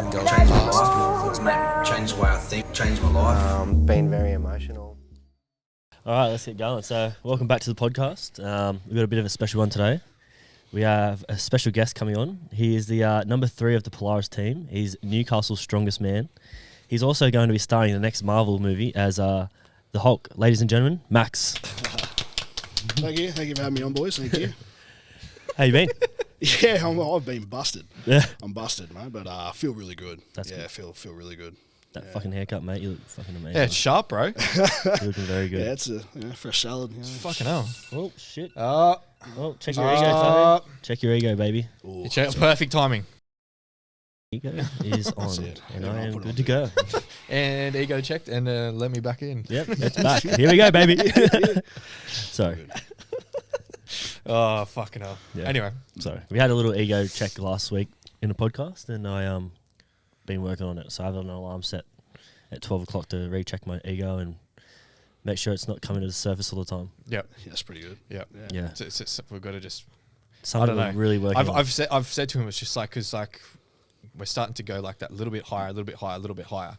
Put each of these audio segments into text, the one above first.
go change my life. It's made me change the way I think, change my life. Been very emotional. All right, let's get going. So, welcome back to the podcast. We've got a bit of a special one today. We have a special guest coming on. He is the number 3 of the Polaris team. He's Newcastle's strongest man. He's also going to be starring in the next Marvel movie as the Hulk. Ladies and gentlemen, Max. Thank you for having me on, boys. Thank you. How you been? Yeah, I've been busted. Yeah. I'm busted, mate, but I feel really good. That's yeah, good. feel really good. That fucking haircut, mate. You look fucking amazing. Yeah, it's sharp, bro. You're looking very good. Yeah, it's a fresh salad. Fucking hell. Oh, shit. Uh, Oh, check your ego, Tahi. Check your ego, baby. Ooh, perfect timing. Ego is on, it. and Yeah, I I'll am put it good on to go. And ego checked and let me back in. Yep, it's back. Here we go, baby. Sorry. Oh, fucking hell. Yeah. Anyway. Sorry. We had a little ego check last week in the podcast, and I been working on it. So I have an alarm set at 12 o'clock to recheck my ego and make sure it's not coming to the surface all the time. Yep. Yeah, that's pretty good. Yep. Yeah. It's we've got to just... Something I don't know. we're really working on. I've said to him, it's just like, because like we're starting to go like that little bit higher, a little bit higher, a little bit higher.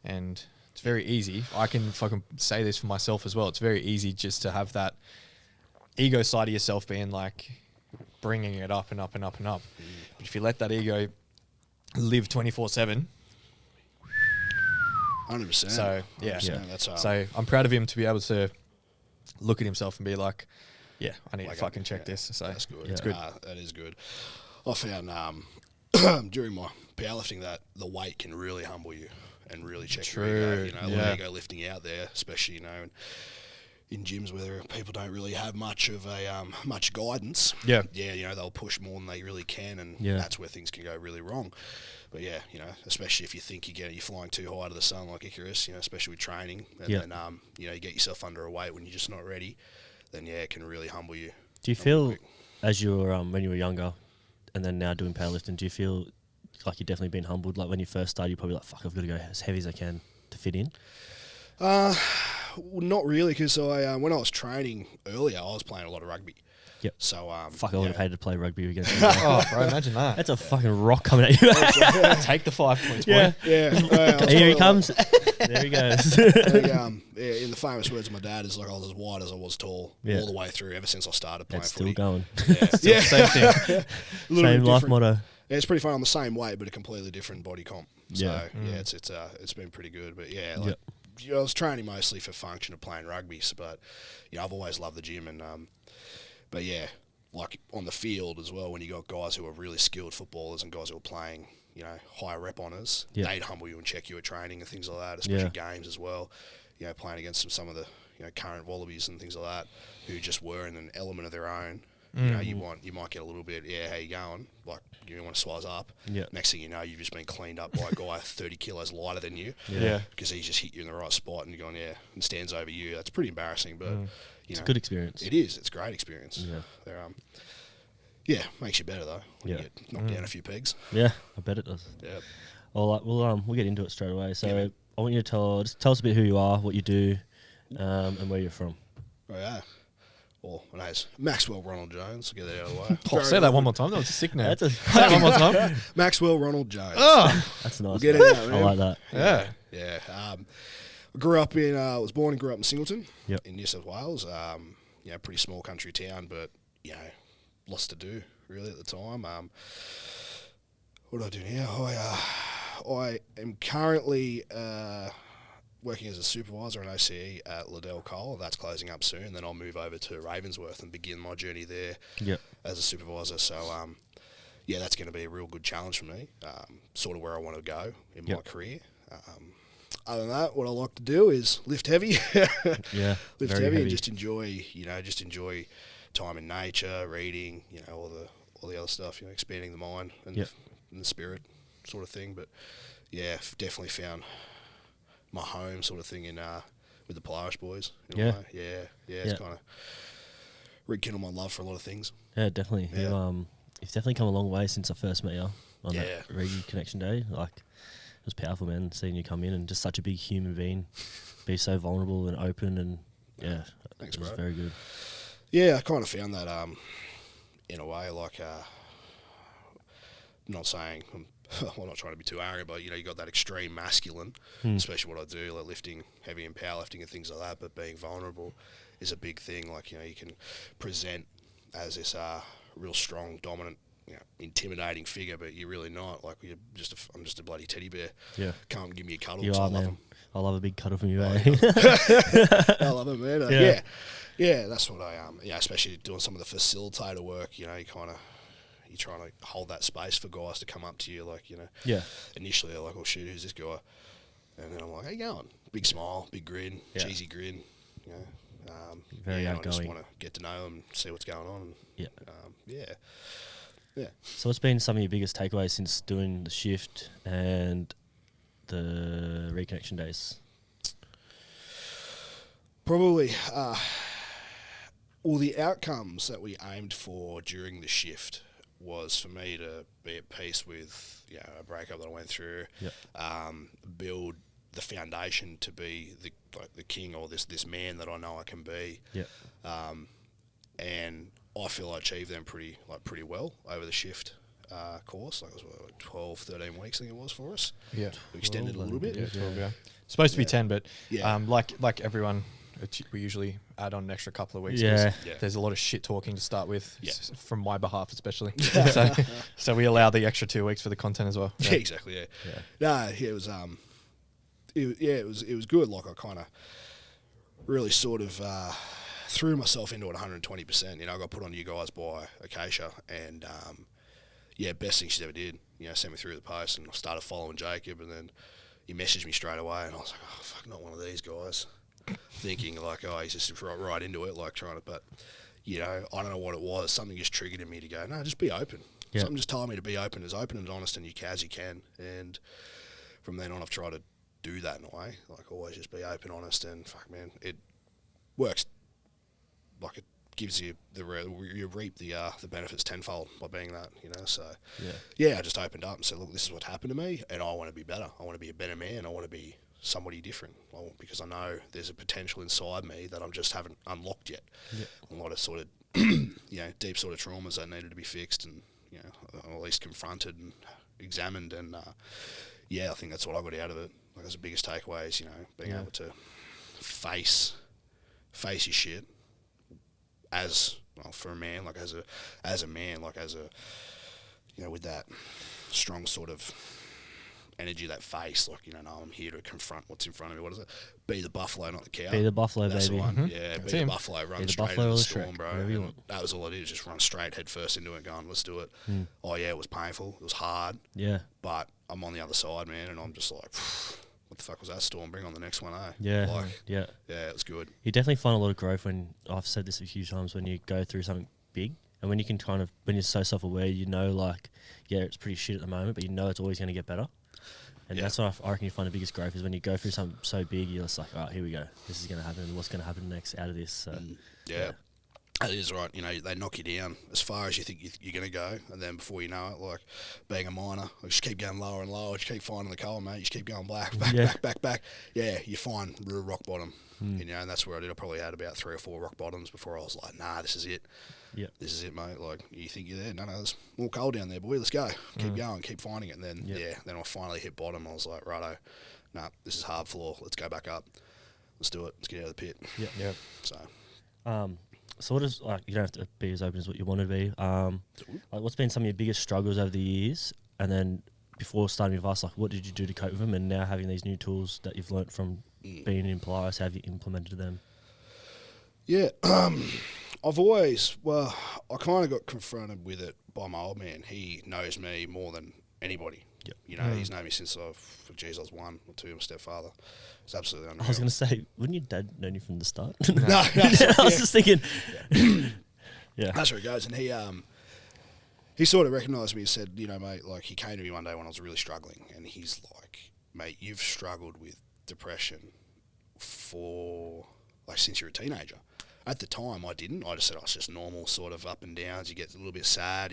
And it's very easy. I can fucking say this for myself as well. It's very easy just to have that ego side of yourself being like bringing it up and up and up and up. But if you let that ego live 24/7, 100%. so yeah. 100%, that's So I'm proud of him to be able to look at himself and be like, yeah, I need Like, to fucking check yeah, this. So that's good. Yeah. It's good. That is good. I found during my powerlifting that the weight can really humble you and really check your ego. You know, a lot of ego lifting out there, especially in gyms where people don't really have much of a much guidance. Yeah. Yeah, they'll push more than they really can, and that's where things can go really wrong. But yeah, especially if you think you're flying too high to the sun like Icarus, especially with training, and then you get yourself under a weight when you're just not ready, then it can really humble you. Do you feel, as you were when you were younger, and then now doing powerlifting, do you feel like you've definitely been humbled? Like when you first started, you're probably like, "Fuck, I've got to go as heavy as I can to fit in." Well, not really, because when I was training earlier, I was playing a lot of rugby. Yep. So Fuck, I would have hated to play rugby against you. Oh, bro, imagine that. That's a fucking rock coming at you. Take the 5 points, Yeah. boy. Yeah. Here he comes. There he goes. In the famous words of my dad, is like I was as wide as I was tall all the way through ever since I started playing It's footy. still going. Yeah. Same thing. A little Same bit life different. motto. Yeah, it's pretty fun. I'm the same weight, but a completely different body comp. So Yeah. it's been pretty good. But yeah, like I was training mostly for function of playing rugby, but I've always loved the gym, and but yeah, like on the field as well, when you got guys who are really skilled footballers and guys who are playing, higher rep honors, they'd humble you and check you at training and things like that, especially games as well. Playing against some of the current Wallabies and things like that, who just were in an element of their own. You might get a little bit, how you going? Like, you want to swaz up. Yeah. Next thing you know, you've just been cleaned up by a guy 30 kilos lighter than you. Yeah. Because he's just hit you in the right spot and you're going, and stands over you. That's pretty embarrassing, but, It's a good experience. It is. It's a great experience. Yeah. They're, makes you better, though, when Yeah. you get knocked down a few pegs. Yeah, I bet it does. Yeah. Well, we'll get into it straight away. So Yeah, I want you to tell us a bit who you are, what you do, and where you're from. Oh, yeah. Well, my name's Maxwell Ronald Jones. Get that out of the way. Oh, say that one more time. That was a sick name. That's Say that one more time. Maxwell Ronald Jones. Oh, That's nice. Get mate. it out, man. I like that. yeah. Yeah. Grew up in, was born and grew up in Singleton in New South Wales. Pretty small country town, but, lots to do, really, at the time. What do I do now? I am currently working as a supervisor in OCE at Liddell Coal. That's closing up soon. Then I'll move over to Ravensworth and begin my journey there as a supervisor. So, that's going to be a real good challenge for me, sort of where I want to go in my career. Other than that, what I like to do is lift heavy. Lift heavy and just enjoy time in nature, reading, all the other stuff, expanding the mind and the spirit sort of thing. But yeah, definitely found my home sort of thing in with the Polaris boys. In a way. It's kind of rekindled my love for a lot of things. Yeah, definitely. Yeah. You've definitely come a long way since I first met you on that Yeah. Reconnection day. Like, it was powerful, man, seeing you come in and just such a big human being, be so vulnerable and open, and Thanks, it was bro. very good. Yeah, I kind of found that in a way, like not saying I'm not trying to be too arrogant, but you got that extreme masculine, especially what I do, like lifting heavy and powerlifting and things like that. But being vulnerable is a big thing. Like you can present as this real strong, dominant, intimidating figure, but you're really not. Like I'm just a bloody teddy bear. Yeah, come and give me a cuddle. You are, I love man. them. I love a big cuddle from you, I love it, man. Yeah, that's what I especially doing some of the facilitator work. You kind of. You're trying to hold that space for guys to come up to you, initially they're like, oh shit, who's this guy? And then I'm like, how you going? Big smile, big grin, cheesy grin, very outgoing. I just want to get to know them, see what's going on. Yeah. So what's been some of your biggest takeaways since doing the shift and the reconnection days? Probably, all the outcomes that we aimed for during the shift was for me to be at peace with a breakup that I went through, build the foundation to be the king or this man that I know I can be, and I feel I achieved them pretty well over the shift course. Like it was 12, 13 weeks I think it was for us. Yeah, we extended a little bit. Yeah, 12, yeah. Supposed to be 10, but like everyone. We usually add on an extra couple of weeks. There's a lot of shit talking to start with, from my behalf especially. so we allow the extra 2 weeks for the content as well. Yeah, exactly. It was it was good. Like I kind of really sort of threw myself into it 120%. I got put on you guys by Acacia, and best thing she's ever did. Sent me through the post, and I started following Jacob, and then he messaged me straight away, and I was like, oh fuck, not one of these guys. Thinking like, oh, he's just right into it, like trying to, but I don't know what it was. Something just triggered in me to go, no, just be open. Something just told me to be open and honest and as you can. And from then on, I've tried to do that in a way, like always just be open, honest, and fuck, man, it works. Like it gives you you reap the benefits tenfold by being that, So I just opened up and said, look, this is what happened to me, and I want to be better. I want to be a better man. I want to be somebody different, because I know there's a potential inside me that I just haven't unlocked yet. A lot of sort of deep sort of traumas that needed to be fixed and at least confronted and examined, and I think that's what I got out of it. Like, that's the biggest takeaway is being able to face your shit as for a man, like as a man, like as a with that strong sort of energy, that face, like no, I'm here to confront what's in front of me. What is it? Be the buffalo, not the cow. Be the buffalo, that's baby. The one. Yeah, be the buffalo. Run straight into the storm, bro. That was all I did. Just run straight head first into it, going, let's do it. Oh yeah, it was painful. It was hard. Yeah, but I'm on the other side, man, and I'm just like, what the fuck was that storm? Bring on the next one, eh? Yeah, yeah, it was good. You definitely find a lot of growth when, I've said this a few times, when you go through something big. And when you can when you're so self-aware, like, it's pretty shit at the moment, but it's always going to get better. And that's what I reckon you find the biggest growth is when you go through something so big, you're just like, all right, here we go. This is going to happen. What's going to happen next out of this? So, That is right. They knock you down as far as you think you're going to go. And then before you know it, like being a miner, you just keep going lower and lower. You just keep finding the coal, mate. You just keep going back. Yeah, you find real rock bottom. And that's where I did. I probably had about 3 or 4 rock bottoms before I was like, nah, this is it. Yeah, this is it, mate. Like, you think you're there? No, there's more coal down there, boy. Let's go. Keep going. Keep finding it. And then, then I finally hit bottom. I was like, righto, nah, this is hard floor. Let's go back up. Let's do it. Let's get out of the pit. Yeah. So what is, like, you don't have to be as open as what you want to be. Like, what's been some of your biggest struggles over the years? And then before starting with us, like, what did you do to cope with them? And now having these new tools that you've learnt from being in Polaris, how have you implemented them? Yeah, I've always, I kind of got confronted with it by my old man. He knows me more than anybody. Yep. He's known me since I was 1 or 2, my stepfather. It's absolutely unreal. I was going to say, wouldn't your dad know you from the start? No. I was just thinking. Yeah. That's where it goes. And he sort of recognised me and said, mate, like, he came to me one day when I was really struggling, and he's like, mate, you've struggled with depression since you're a teenager. At the time, I didn't. I just said, it's just normal sort of up and downs. You get a little bit sad,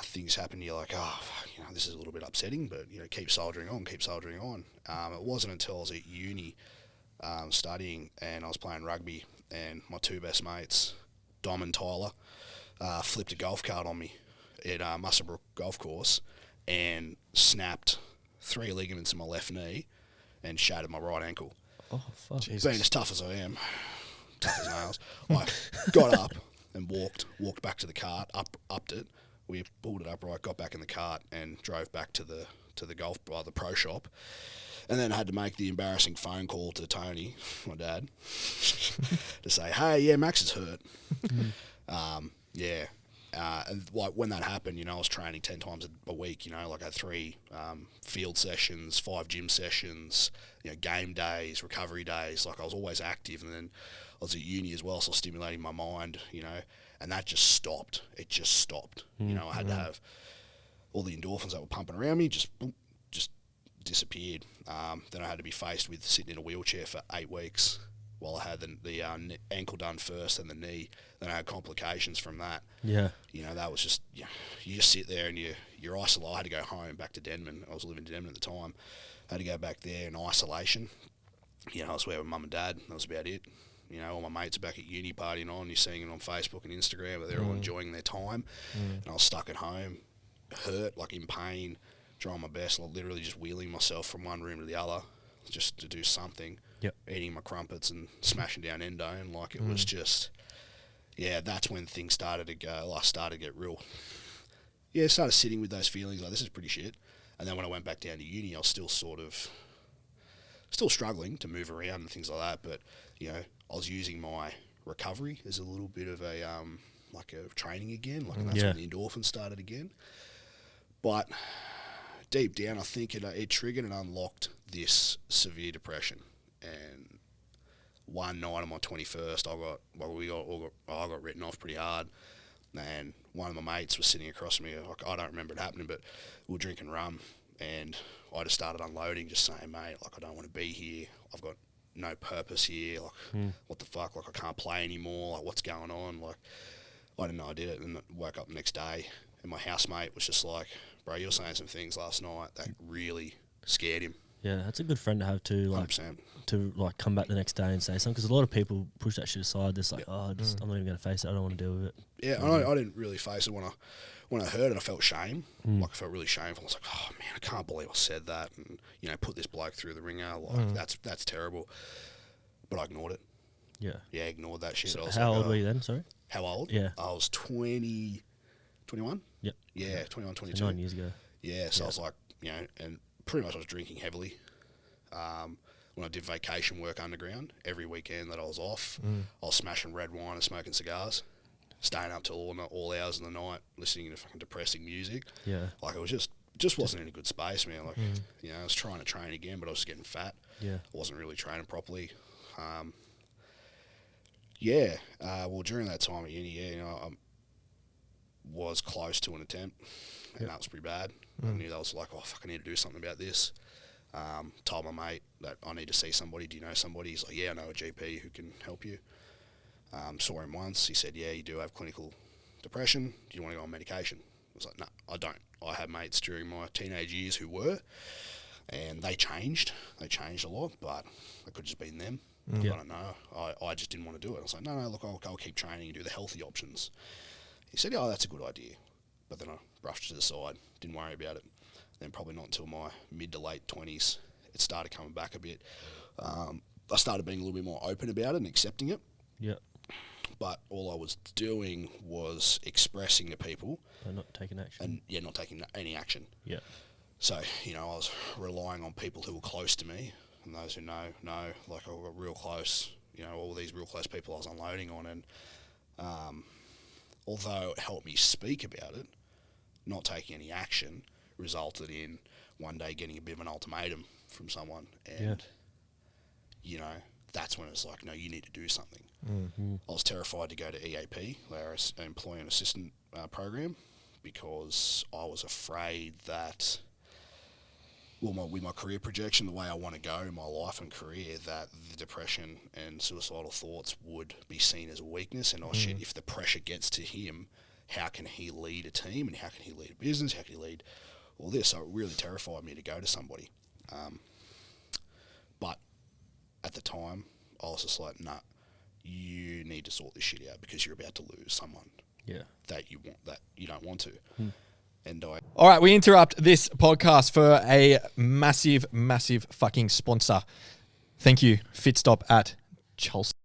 things happen. You're like, oh, fuck, this is a little bit upsetting, but, keep soldiering on. It wasn't until I was at uni studying and I was playing rugby, and my 2 best mates, Dom and Tyler, flipped a golf cart on me at Musselbrook Golf Course and snapped 3 ligaments in my left knee and shattered my right ankle. Oh, fuck. Jesus. Being as tough as I am, tough as nails, I got up and walked back to the cart, upped it. We pulled it upright, got back in the cart and drove back to the the pro shop. And then I had to make the embarrassing phone call to Tony, my dad, to say, hey, yeah, Max is hurt. And like when that happened, I was training 10 times a week, like I had 3 field sessions, 5 gym sessions, game days, recovery days. Like I was always active. And then I was at uni as well, so I was stimulating my mind, and that just stopped. It just stopped. I had to have all the endorphins that were pumping around me just disappeared. Then I had to be faced with sitting in a wheelchair for 8 weeks while I had the ankle done first and the knee. Then I had complications from that. Yeah. That was just, you just sit there and you're isolated. I had to go home back to Denman. I was living in Denman at the time. I had to go back there in isolation. I was there with mum and dad. That was about it. All my mates are back at uni partying on. You're seeing it on Facebook and Instagram, but they're all enjoying their time. And I was stuck at home, hurt, like in pain, trying my best, like literally just wheeling myself from one room to the other just to do something. Yep. Eating my crumpets and smashing down endo, and like it was just, that's when things started to go. I started to get real. Started sitting with those feelings like this is pretty shit. And then when I went back down to uni, I was still still struggling to move around and things like that. But I was using my recovery as a little bit of a like a training again. Like and that's when the endorphins started again. But deep down, I think it triggered and unlocked this severe depression. And one night on my 21st, I got written off pretty hard. And one of my mates was sitting across from me. Like, I don't remember it happening, but we were drinking rum. And I just started unloading, just saying, mate, like, I don't want to be here. I've got no purpose here. Like, what the fuck? Like, I can't play anymore. Like, what's going on? Like, I didn't know I did it. And I woke up the next day, and my housemate was just like, bro, you were saying some things last night that really scared him. Yeah, that's a good friend to have too. Like, 100%. To like come back the next day and say something, because a lot of people push that shit aside. They're like, I'm not even going to face it. I don't want to deal with it. Yeah, I didn't really face it when I heard it. I felt shame. Like I felt really shameful. I was like, oh man, I can't believe I said that, and put this bloke through the ringer. Like that's terrible. But I ignored it. Yeah, ignored that shit. So how old were you then? Sorry. How old? Yeah, I was 20, 21. Yep. Yeah, 21, 22. So 9 years ago. Yeah, so I was like, and pretty much I was drinking heavily. When I did vacation work underground, every weekend that I was off, I was smashing red wine and smoking cigars, staying up till all hours of the night, listening to fucking depressing music. Yeah. Like, it was just wasn't in a good space, man. Like, I was trying to train again, but I was just getting fat. Yeah. I wasn't really training properly. Well, during that time at uni, I was close to an attempt, and that was pretty bad. I knew that was like, oh, fuck, I need to do something about this. Told my mate that I need to see somebody. Do you know somebody? He's like, yeah, I know a GP who can help you. Saw him once. He said, yeah, you do have clinical depression. Do you want to go on medication? I was like, no, I don't. I had mates during my teenage years who were, and they changed. They changed a lot, but it could have just been them. I don't know. I just didn't want to do it. I was like, no, look, I'll keep training and do the healthy options. He said, oh, that's a good idea. But then I brushed it to the side, didn't worry about it. Then probably not until my mid to late 20s, it started coming back a bit. I started being a little bit more open about it and accepting it. Yeah. But all I was doing was expressing to people. And not taking action. And not taking any action. Yeah. So, I was relying on people who were close to me, and those who know, like I got real close, all these real close people I was unloading on. And although it helped me speak about it, not taking any action resulted in one day getting a bit of an ultimatum from someone, and that's when it's like, no, you need to do something. I was terrified to go to EAP, our Employee and Assistant program, because I was afraid that, with my career projection, the way I want to go in my life and career, that the depression and suicidal thoughts would be seen as a weakness, and shit, if the pressure gets to him, how can he lead a team, and how can he lead a business, how can he lead all this? So it really terrified me to go to somebody. But at the time, I was just like, nah, you need to sort this shit out because you're about to lose someone that you don't want to. And All right, we interrupt this podcast for a massive, massive fucking sponsor. Thank you, Fitstop at Charleston.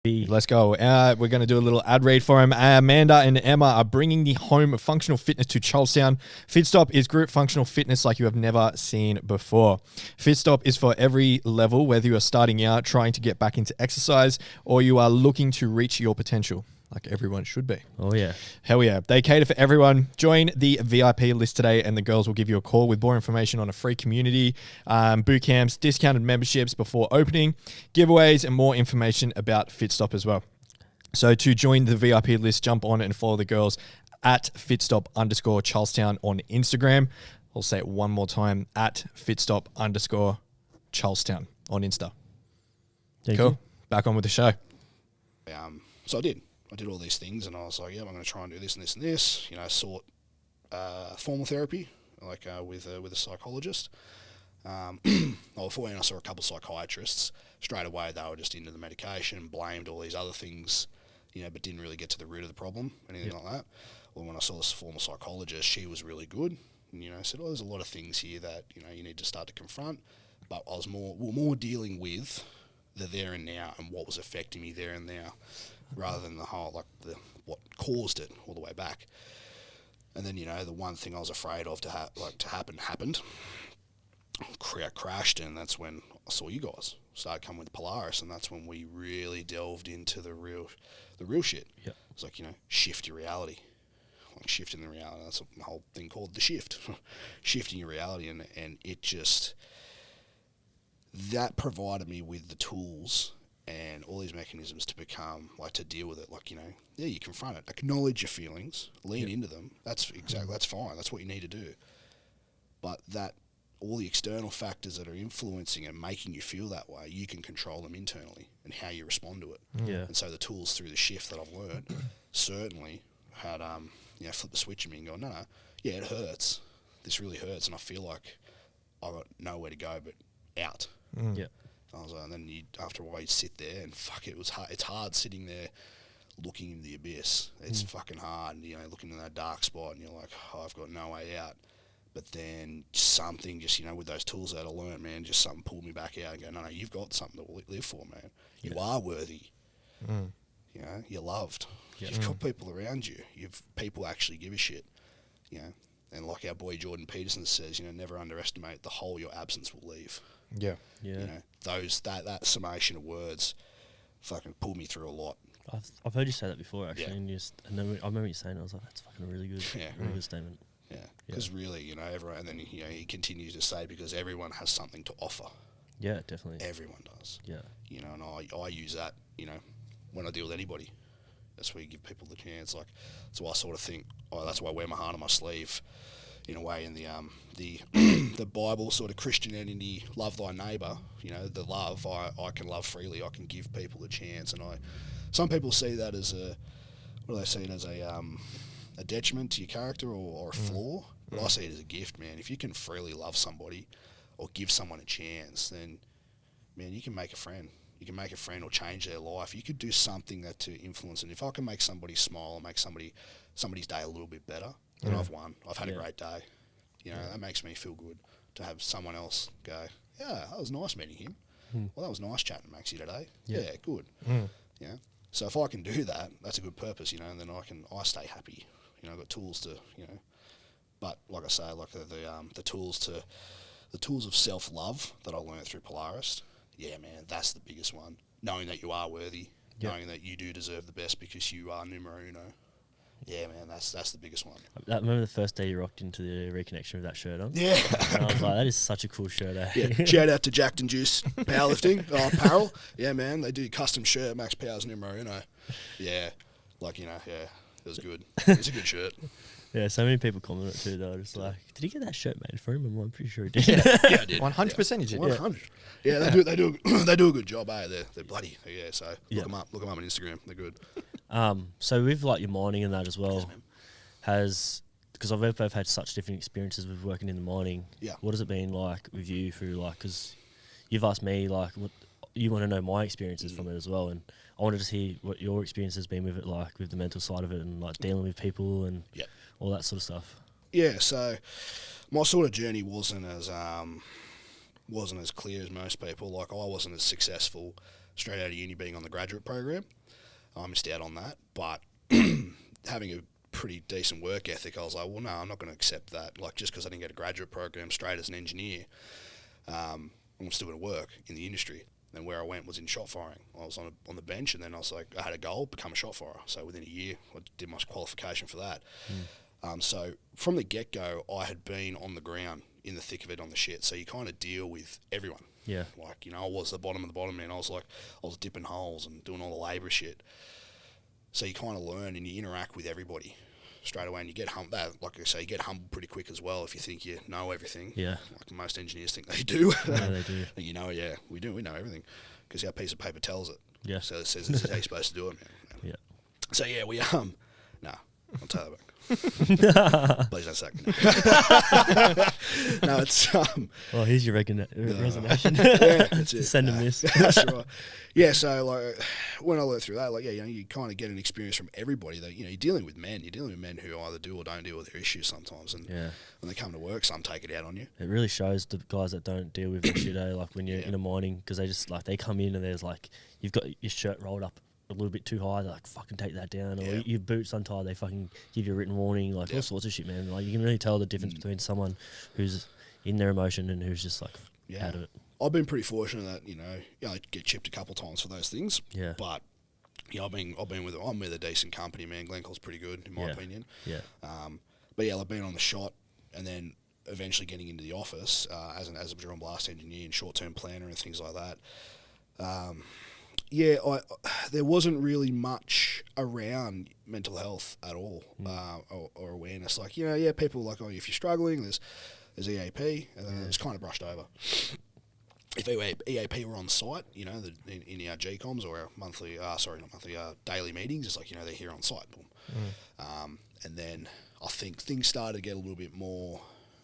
Let's go. We're going to do a little ad read for him. Amanda and Emma are bringing the home of functional fitness to Charlestown. Fitstop is group functional fitness like you have never seen before. Fitstop is for every level, whether you are starting out, trying to get back into exercise, or you are looking to reach your potential. Like everyone should be. Oh, yeah. Hell yeah. They cater for everyone. Join the VIP list today and the girls will give you a call with more information on a free community, boot camps, discounted memberships before opening, giveaways, and more information about Fitstop as well. So to join the VIP list, jump on and follow the girls at Fitstop_Charlestown on Instagram. I'll say it one more time, at Fitstop_Charlestown on Insta. Thank cool. you. Back on with the show. So I did all these things, and I was like, yeah, I'm going to try and do this and this and this. You know, sought formal therapy, like with a psychologist. Before I saw a couple of psychiatrists. Straight away, they were just into the medication, blamed all these other things, you know, but didn't really get to the root of the problem, anything like that. Well, when I saw this formal psychologist, she was really good. And, you know, said, there's a lot of things here that, you know, you need to start to confront. But I was more dealing with the there and now and what was affecting me there and now, rather than the whole, what caused it all the way back. And then, you know, the one thing I was afraid of to happen happened. Crashed, and that's when I saw you guys started coming with Polaris, and that's when we really delved into the real shit. Yeah. It's like, you know, shift your reality. Like shifting the reality. That's the whole thing called the shift. Shifting your reality, and it just, that provided me with the tools and all these mechanisms to become, to deal with it. Like, you know, yeah, you confront it, acknowledge your feelings, lean into them. That's fine. That's what you need to do. But that, all the external factors that are influencing and making you feel that way, you can control them internally and how you respond to it. Yeah. And so the tools through the shift that I've learned certainly had, flipped the switch in me and go, no, yeah, it hurts. This really hurts, and I feel like I've got nowhere to go but out. Yeah. I was like, and then after a while you sit there and it was hard. It's hard sitting there looking into the abyss. It's fucking hard, and, you know, looking in that dark spot, and you're like, I've got no way out. But then something just, you know, with those tools that I learned, man, just something pulled me back out and go, no, you've got something to live for, man. You are worthy. You know, you're loved. You've got people around you. People actually give a shit, you know. And like our boy Jordan Peterson says, you know, never underestimate the hole your absence will leave. Yeah. Yeah. You know, that summation of words fucking pulled me through a lot. I've heard you say that before, actually, Yeah. and I remember you saying it. I was like, that's fucking really good. Really good statement. Yeah, because really, you know, everyone, and then, you know, he continues to say, because everyone has something to offer. Yeah, definitely. Everyone does. Yeah. You know, and I use that, you know, when I deal with anybody. That's where you give people the chance. Like, so I sort of think, that's why I wear my heart on my sleeve, in a way. In the the Bible sort of Christianity, love thy neighbour. You know, the love, I can love freely. I can give people a chance, and some people see that as a detriment to your character or a flaw. But I see it as a gift, man. If you can freely love somebody or give someone a chance, then, man, you can make a friend. You can make a friend or change their life. You could do something that to influence. And if I can make somebody smile or make somebody's day a little bit better, then I've won. I've had a great day. You know, that makes me feel good to have someone else go, yeah, that was nice meeting him. Well, that was nice chatting Maxie today. Yeah, good. Yeah. So if I can do that, that's a good purpose, you know, and then I stay happy. You know, I've got tools to, you know, but like I say, like the tools of self-love that I learned through Polaris, yeah, man, that's the biggest one. Knowing that you are worthy, knowing that you do deserve the best because you are numero uno. Yeah, man, that's the biggest one. I remember the first day you rocked into the Reconnection with that shirt on. Yeah. And I was like, that is such a cool shirt, eh? Yeah. Shout out to Jacked and Juice Powerlifting Apparel. Yeah, man, they do custom shirt, Max Powers numero uno. Yeah, like, you know, yeah, it was good. It's a good shirt. Yeah, so many people comment it too. They were just like, "Did he get that shirt made for him?" And I'm pretty sure he did. Yeah, I did. 100% you did. 100. Yeah, they do a good job. They're bloody. Yeah, so look them up on Instagram. They're good. So with like your mining and that as well, Yes, because I've both had such different experiences with working in the mining. Yeah. What has it been like with you through because you've asked me like what you want to know my experiences from it as well, and I wanted to see what your experience has been with it, like with the mental side of it and like dealing with people and all that sort of stuff. Yeah, so my sort of journey wasn't as clear as most people. Like, I wasn't as successful straight out of uni being on the graduate program. I missed out on that, but having a pretty decent work ethic, I was like, well, no, I'm not going to accept that. Like, just because I didn't get a graduate program straight as an engineer, I'm still going to work in the industry. And where I went was in shot firing. I was on the bench, and then I was like, I had a goal, become a shot firer. So within a year, I did my qualification for that. So from the get-go, I had been on the ground in the thick of it on the shit. So you kind of deal with everyone. Yeah. Like, you know, I was the bottom of the bottom, man. I was dipping holes and doing all the labour shit. So you kind of learn and you interact with everybody straight away, and you get like I say, you get humbled pretty quick as well if you think you know everything. Yeah. Like most engineers think they do. Yeah, they do. And you know, yeah, we know everything because our piece of paper tells it. Yeah. So it says this is how you're supposed to do it, man. Yeah. So yeah, we no, I'll tell you back. Please don't sack me. No, it's Well, here's your resignation. Yeah, that's it. Send him this. That's right. Yeah, so like when I learned through that, like, yeah, you know, you kind of get an experience from everybody that, you know, you're dealing with men who either do or don't deal with their issues sometimes, and when they come to work, some take it out on you. It really shows the guys that don't deal with that shit, like when you're in a mining, because they just like, they come in and there's like, you've got your shirt rolled up a little bit too high, they're like, fucking take that down, or your boots untied, they fucking give you a written warning, like all sorts of shit, man. Like, you can really tell the difference between someone who's in their emotion and who's just like out of it. I've been pretty fortunate that, you know, I get chipped a couple of times for those things. Yeah. But yeah, I'm with a decent company, man. Glencore's pretty good in my opinion. Yeah. But yeah, I've been on the shot, and then eventually getting into the office as a drill and blast engineer and short-term planner and things like that. There wasn't really much around mental health at all, or awareness. Like, you know, people like, oh, if you're struggling, there's EAP, and then it's kind of brushed over. If EAP were on site, you know, in our GCOMs or our daily meetings, it's like, you know, they're here on site. Boom. And then I think things started to get a little bit more,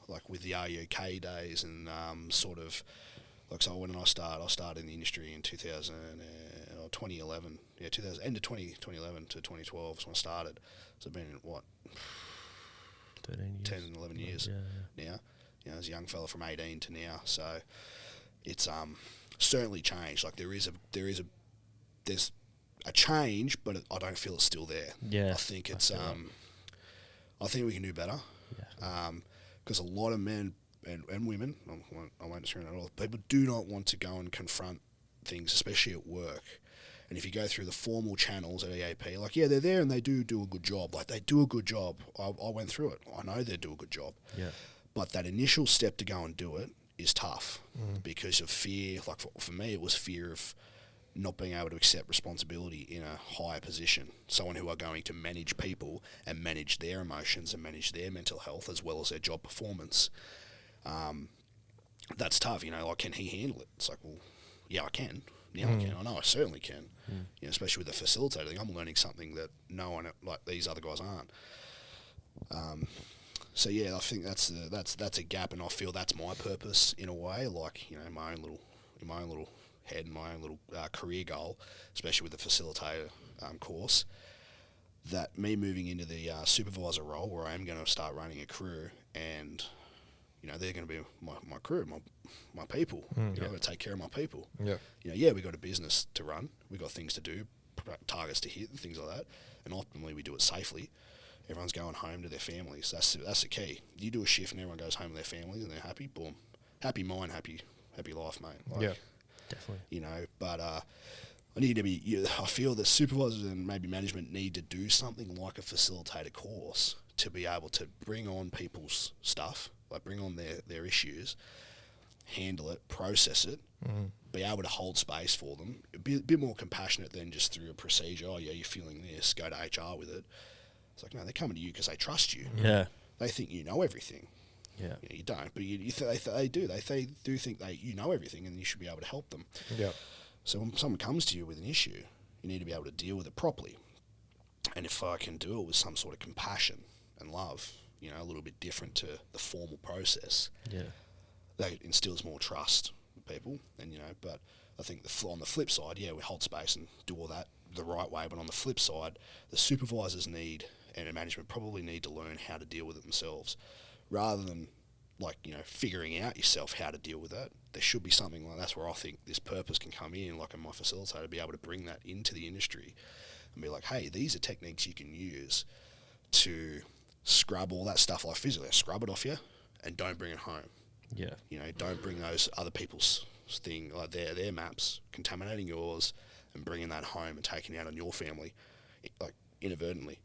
like with the RUK days and sort of, like, so when I started in the industry in 2011. Yeah, end of 2011 to 2012 is when I started. So I've been, 10 and 11 years now. You know, as a young fella from 18 to now. So it's certainly changed. Like, there's a change, but I don't feel it's still there. Yeah. I think it's I think we can do better. Yeah. Because a lot of men and women, I won't discriminate at all, people do not want to go and confront things, especially at work. And if you go through the formal channels at EAP, like, yeah, they're there and they do a good job. Like, they do a good job. I went through it. I know they do a good job. Yeah. But that initial step to go and do it is tough because of fear. Like, for me, it was fear of not being able to accept responsibility in a higher position. Someone who are going to manage people and manage their emotions and manage their mental health as well as their job performance. That's tough, you know, like, can he handle it? It's like, well, yeah, I can. Now I can. I know I certainly can. You know, especially with the facilitator thing, I'm learning something that no one, like, these other guys aren't. So yeah, I think that's a gap, and I feel that's my purpose in a way. Like, you know, in my own little head, my own little career goal, especially with the facilitator course. That me moving into the supervisor role, where I am going to start running a crew, and you know, they're going to be my crew, my people. You know, I'm going to take care of my people. Yeah. You know, we got a business to run, we got things to do, targets to hit, and things like that, and ultimately we do it safely. Everyone's going home to their families. That's the key. You do a shift and everyone goes home to their families and they're happy. Boom, happy mind, happy life, mate. Like, yeah, definitely. You know, but I need to be. I feel that supervisors and maybe management need to do something like a facilitator course to be able to bring on people's stuff, like bring on their issues, handle it, process it, be able to hold space for them, be a bit more compassionate than just through a procedure. Oh yeah, you're feeling this, go to HR with it. It's like, no, they're coming to you because they trust you. Yeah. They think you know everything. Yeah. You know, you don't, but they do. They do think you know everything, and you should be able to help them. Yeah. So when someone comes to you with an issue, you need to be able to deal with it properly. And if I can do it with some sort of compassion and love, you know, a little bit different to the formal process, that instills more trust with people. And, you know, but I think on the flip side, we hold space and do all that the right way. But on the flip side, the supervisors need, and the management probably need to learn how to deal with it themselves, rather than like, you know, figuring out yourself how to deal with that. There should be something like that's where I think this purpose can come in, like in my facilitator, to be able to bring that into the industry and be like, hey, these are techniques you can use to scrub all that stuff, like physically, scrub it off you, and don't bring it home. Yeah. You know, don't bring those other people's thing, like their maps, contaminating yours and bringing that home and taking it out on your family, like inadvertently.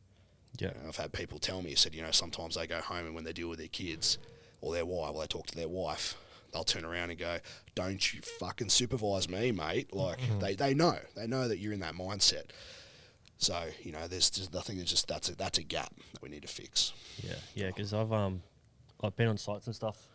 Yeah. You know, I've had people tell me, said, you know, sometimes they go home and when they deal with their kids or their wife, or they talk to their wife, they'll turn around and go, don't you fucking supervise me, mate. Like, they know that you're in that mindset. So, you know, there's just nothing, that's a gap that we need to fix. Yeah, because I've been on sites and stuff.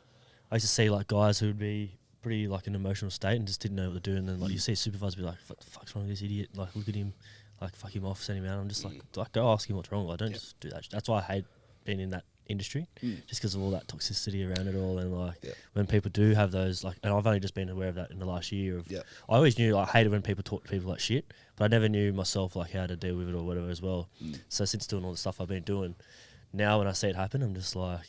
I used to see like guys who would be pretty like an emotional state and just didn't know what to do, and then like you see supervisors be like, "What the fuck's wrong with this idiot? Like, look at him, like fuck him off, send him out." I'm just like go ask him what's wrong. Like, don't just do that. That's why I hate being in that industry, just because of all that toxicity around it all, and like when people do have those like, and I've only just been aware of that in the last year. I always knew, I hated when people talk to people like shit, but I never knew myself like how to deal with it or whatever as well. So since doing all the stuff I've been doing, now when I see it happen, I'm just like,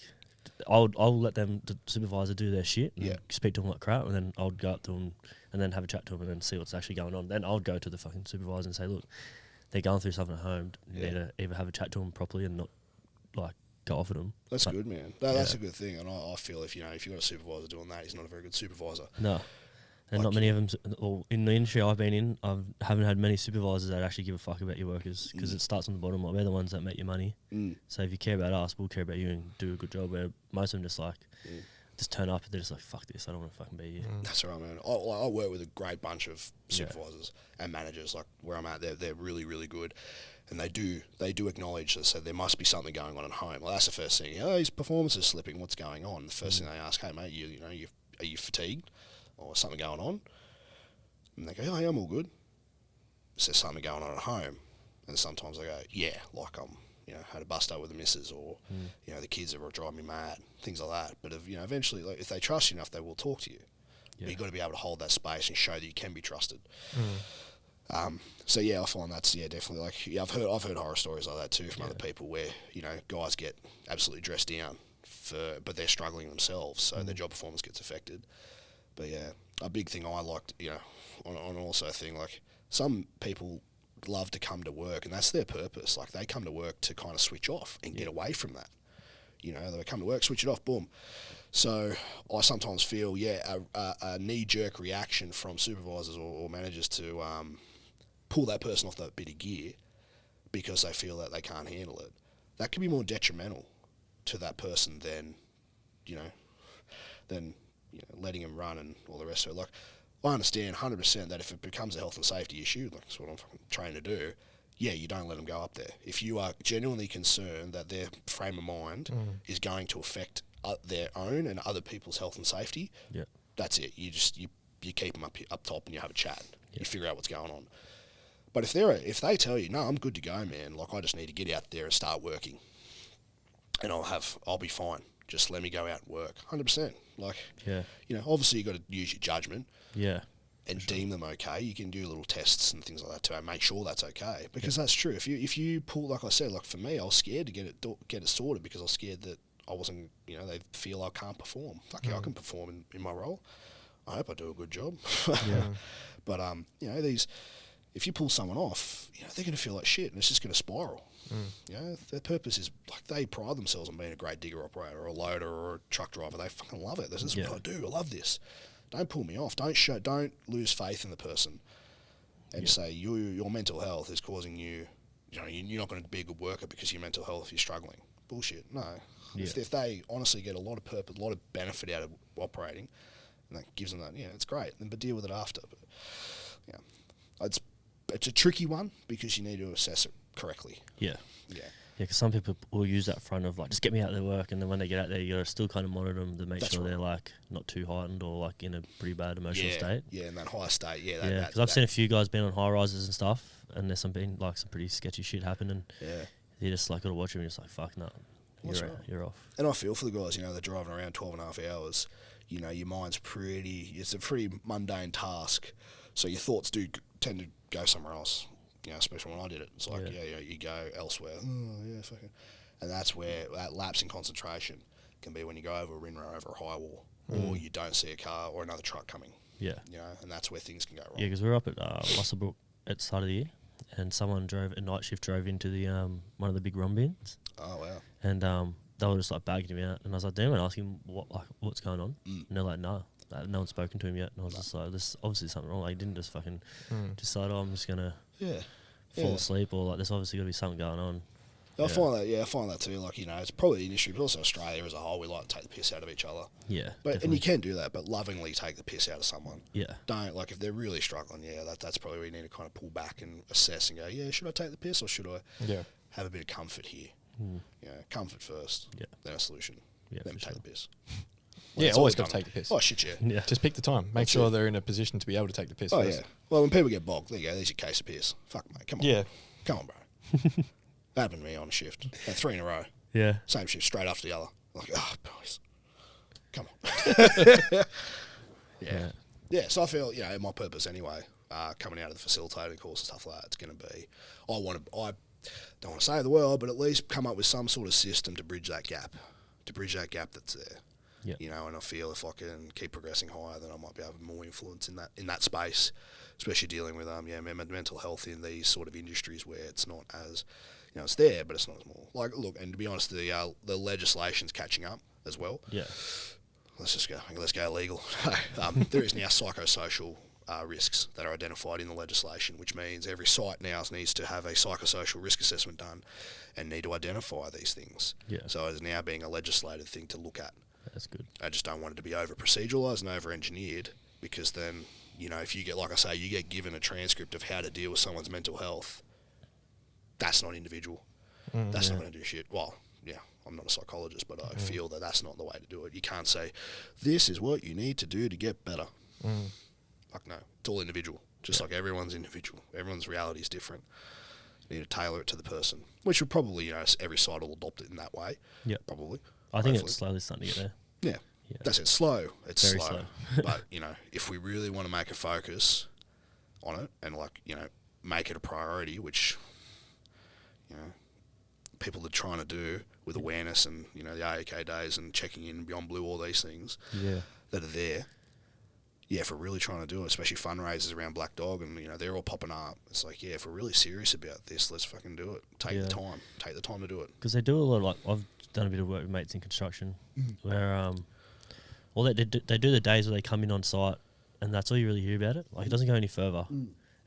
I'll let them, the supervisor, do their shit and speak to them like crap, and then I'll go up to them and then have a chat to them and then see what's actually going on. Then I'll go to the fucking supervisor and say, look, they're going through something at home. You need to either have a chat to them properly and not like go off at them. That's good, man. That's a good thing. And I feel if you've got a supervisor doing that, he's not a very good supervisor. No. And like, not many of them, or in the industry I've been in, I haven't had many supervisors that actually give a fuck about your workers, because it starts on the bottom. Like, we're the ones that make your money. So if you care about us, we'll care about you and do a good job. Where most of them just like, just turn up and they're just like, fuck this, I don't want to fucking be here. That's right, man. I work with a great bunch of supervisors and managers. Like where I'm at, they're really, really good. And they do acknowledge that, so there must be something going on at home. Well, that's the first thing. Oh, his performance is slipping. What's going on? The first thing they ask, hey mate, are you fatigued? Or something going on? And they go, oh, yeah, I'm all good. Is there something going on at home? And sometimes I go, yeah, like I'm, had a bust up with the missus, or, the kids are driving me mad, things like that. But if, eventually, like, if they trust you enough, they will talk to you. But you've got to be able to hold that space and show that you can be trusted. So yeah, I find that's definitely like I've heard horror stories like that too from other people where guys get absolutely dressed down but they're struggling themselves, so their job performance gets affected. But yeah, a big thing I liked, on also a thing, like some people love to come to work and that's their purpose. Like they come to work to kind of switch off and get away from that. They come to work, switch it off, boom. So I sometimes feel, a knee-jerk reaction from supervisors or managers to pull that person off that bit of gear because they feel that they can't handle it. That can be more detrimental to that person than letting him run and all the rest of it. Like, I understand 100% that if it becomes a health and safety issue, like that's what I'm fucking trained to do, you don't let them go up there. If you are genuinely concerned that their frame of mind is going to affect their own and other people's health and safety, that's it. You keep them up top and you have a chat. You figure out what's going on. But if they tell you, no, I'm good to go, man, like I just need to get out there and start working, and I'll be fine. Just let me go out and work. 100%. Like, obviously you got to use your judgment. Yeah. And deem them okay. You can do little tests and things like that to make sure that's okay. Because that's true. If you pull, like I said, like for me, I was scared to get it sorted because I was scared that I wasn't, they feel I can't perform. Fuck yeah, I can perform in my role. I hope I do a good job. But if you pull someone off, they're going to feel like shit and it's just going to spiral. Their purpose is, like, they pride themselves on being a great digger operator or a loader or a truck driver. They fucking love it. This is what I do. I love this. Don't pull me off. Don't lose faith in the person and say your mental health is causing you, you're not going to be a good worker because of your mental health if you're struggling. Bullshit. No. If they honestly get a lot of purpose, a lot of benefit out of operating, and that gives them that, it's great. But deal with it after. But it's a tricky one because you need to assess it correctly. Yeah, because some people will use that front of like, just get me out there work, and then when they get out there, you got to still kind of monitor them to make sure they're like not too heightened or like in a pretty bad emotional state. Yeah, in that high state. Because I've seen a few guys been on high rises and stuff, and there's some pretty sketchy shit happening. You just like got to watch them and just like, fuck no, you're off. And I feel for the guys, they're driving around 12 and a half hours. Your mind's it's a pretty mundane task, so your thoughts do tend to go somewhere else. especially when I did it. It's like, you go elsewhere. Fucking. And that's where that lapse in concentration can be when you go over a windrow, over a high wall, or you don't see a car or another truck coming. Yeah. And that's where things can go wrong. Yeah, because we were up at Musselbrook at the start of the year, and someone a night shift drove into the one of the big rum bins. Oh, wow. And they were just like bagging him out, and I was like, "Damn it!" Ask him what's going on, and they're like, "No, no one's spoken to him yet." And I was just like, "There's obviously something wrong. Like, he didn't just fucking decide, I'm just gonna fall asleep, or like, there's obviously got to be something going on." I find that too. Like, it's probably an issue, but also Australia as a whole, we like to take the piss out of each other. Yeah, and you can do that, but lovingly take the piss out of someone. Yeah, don't like if they're really struggling. That's probably where you need to kind of pull back and assess and go, should I take the piss or should I have a bit of comfort here? Comfort first, then a solution, then take the piss. Always got to take the piss. Oh shit, yeah. Just pick the time. Make sure they're in a position to be able to take the piss. Oh first. yeah. Well, when people get bogged, there you go. There's your case of piss. Fuck mate, come on. Yeah, come on, bro. That happened to me on a shift. 3 in a row. Yeah. Same shift, straight after the other. Like, boys, come on. Yeah. So I feel, my purpose anyway, coming out of the facilitating course and stuff like that, it's going to be, I don't want to save the world, but at least come up with some sort of system to bridge that gap that's there. Yeah. And I feel if I can keep progressing higher, then I might be able to have more influence in that space, especially dealing with mental health in these sort of industries where it's not as, it's there, but it's not as more. Like, look, and to be honest, the legislation's catching up as well. Yeah. Let's go legal. There is now psychosocial risks that are identified in the legislation, which means every site now needs to have a psychosocial risk assessment done and need to identify these things. Yeah. So it's now being a legislated thing to look at. That's good. I just don't want it to be over-proceduralised and over-engineered, because then, if you get, like I say, you get given a transcript of how to deal with someone's mental health, that's not individual. That's not going to do shit. Well, I'm not a psychologist, but I feel that that's not the way to do it. You can't say, this is what you need to do to get better. Fuck no. It's all individual. Just like everyone's individual. Everyone's reality is different. You need to tailor it to the person, which will probably, every site will adopt it in that way. Yeah. Probably. I think it's slowly starting to get there. Yeah. That's it. Slow. It's Very slow. But, if we really want to make a focus on it and, make it a priority, which, people are trying to do with awareness and, the AOK days and checking in Beyond Blue, all these things that are there. Yeah, if we're really trying to do it, especially fundraisers around Black Dog and, they're all popping up. It's like, if we're really serious about this, let's fucking do it. Take the time. Take the time to do it. Because they do a lot of, I've done a bit of work with mates in construction where, they do the days where they come in on site and that's all you really hear about it. Like, it doesn't go any further.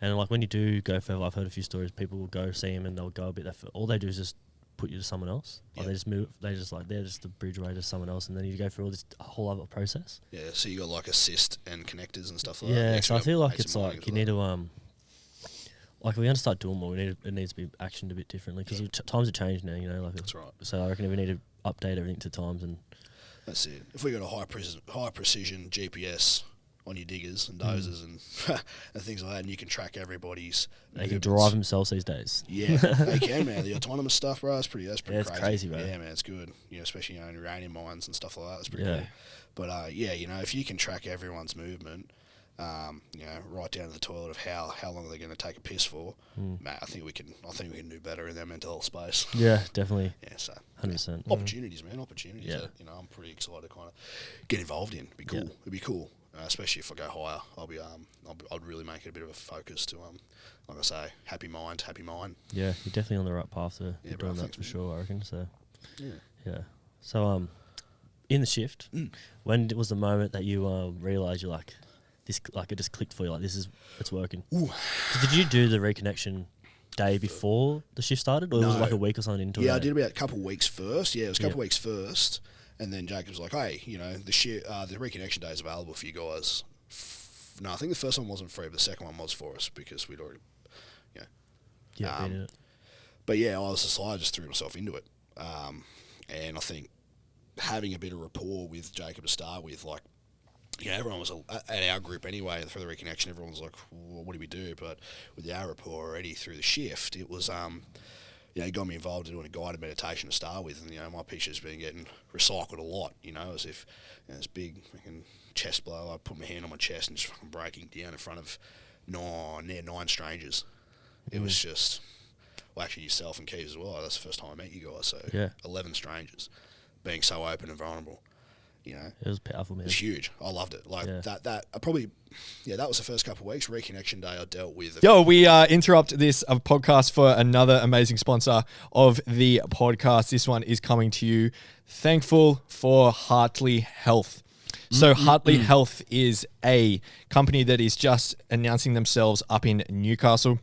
And, when you do go further, I've heard a few stories, people will go see him and they'll go a bit that further. All they do is just put you to someone else. Like they just move. They're just the bridgeway to someone else, and then you go through all this whole other process. Yeah, so you got assist and connectors and stuff like that. Yeah, so I feel like it's like you need to we're going to start doing more. It needs to be actioned a bit differently because times have changed now. That's right. So I reckon we need to update everything to times, and that's it. If we got a high precision GPS on your diggers and dozers and things like that, and you can track everybody's. They can drive themselves these days. Yeah, they can, man. The autonomous stuff, bro, that's pretty it's crazy. Crazy, bro. Yeah, man, it's good. Especially in uranium mines and stuff like that. That's pretty cool. But if you can track everyone's movement, right down to the toilet of how long are they going to take a piss for, man, I think we can do better in their mental health space. Yeah, definited. Yeah, so 100%. opportunities, man, opportunities. Yeah. That, I'm pretty excited to kind of get involved in. It'd be cool. Yeah. It'd be cool. Especially if I go higher, I'd really make it a bit of a focus to, like I say, happy mind, happy mind. Yeah, you're definitely on the right path to doing that for sure, I reckon. So, yeah. So, in the shift, when was the moment that you realised you're like, this, like it just clicked for you, like it's working? Did you do the reconnection day before the shift started, or was it like a week or something into it? Yeah, I did about a couple of weeks first. Yeah, it was a couple of weeks first. And then Jacob was like, hey, the reconnection day is available for you guys. No, I think the first one wasn't free, but the second one was for us because we'd already, been in it. But I just threw myself into it. And I think having a bit of rapport with Jacob to start with, like, everyone was, at our group anyway, for the reconnection, everyone was like, well, what do we do? But with our rapport already through the shift, it was, he got me involved in doing a guided meditation to start with, and my picture's been getting recycled a lot, as if this big fucking chest blow, I put my hand on my chest and just fucking breaking down in front of nine strangers, It was just, well, actually yourself and Keys as well. That's the first time I met you guys. So 11 strangers being so open and vulnerable. You know, it was powerful, man. It was huge. I loved it. Like that was the first couple of weeks. Reconnection Day I dealt with. Yo, we interrupt this podcast for another amazing sponsor of the podcast. This one is coming to you. Thankful for Hartley Health. So Hartley Health is a company that is just announcing themselves up in Newcastle.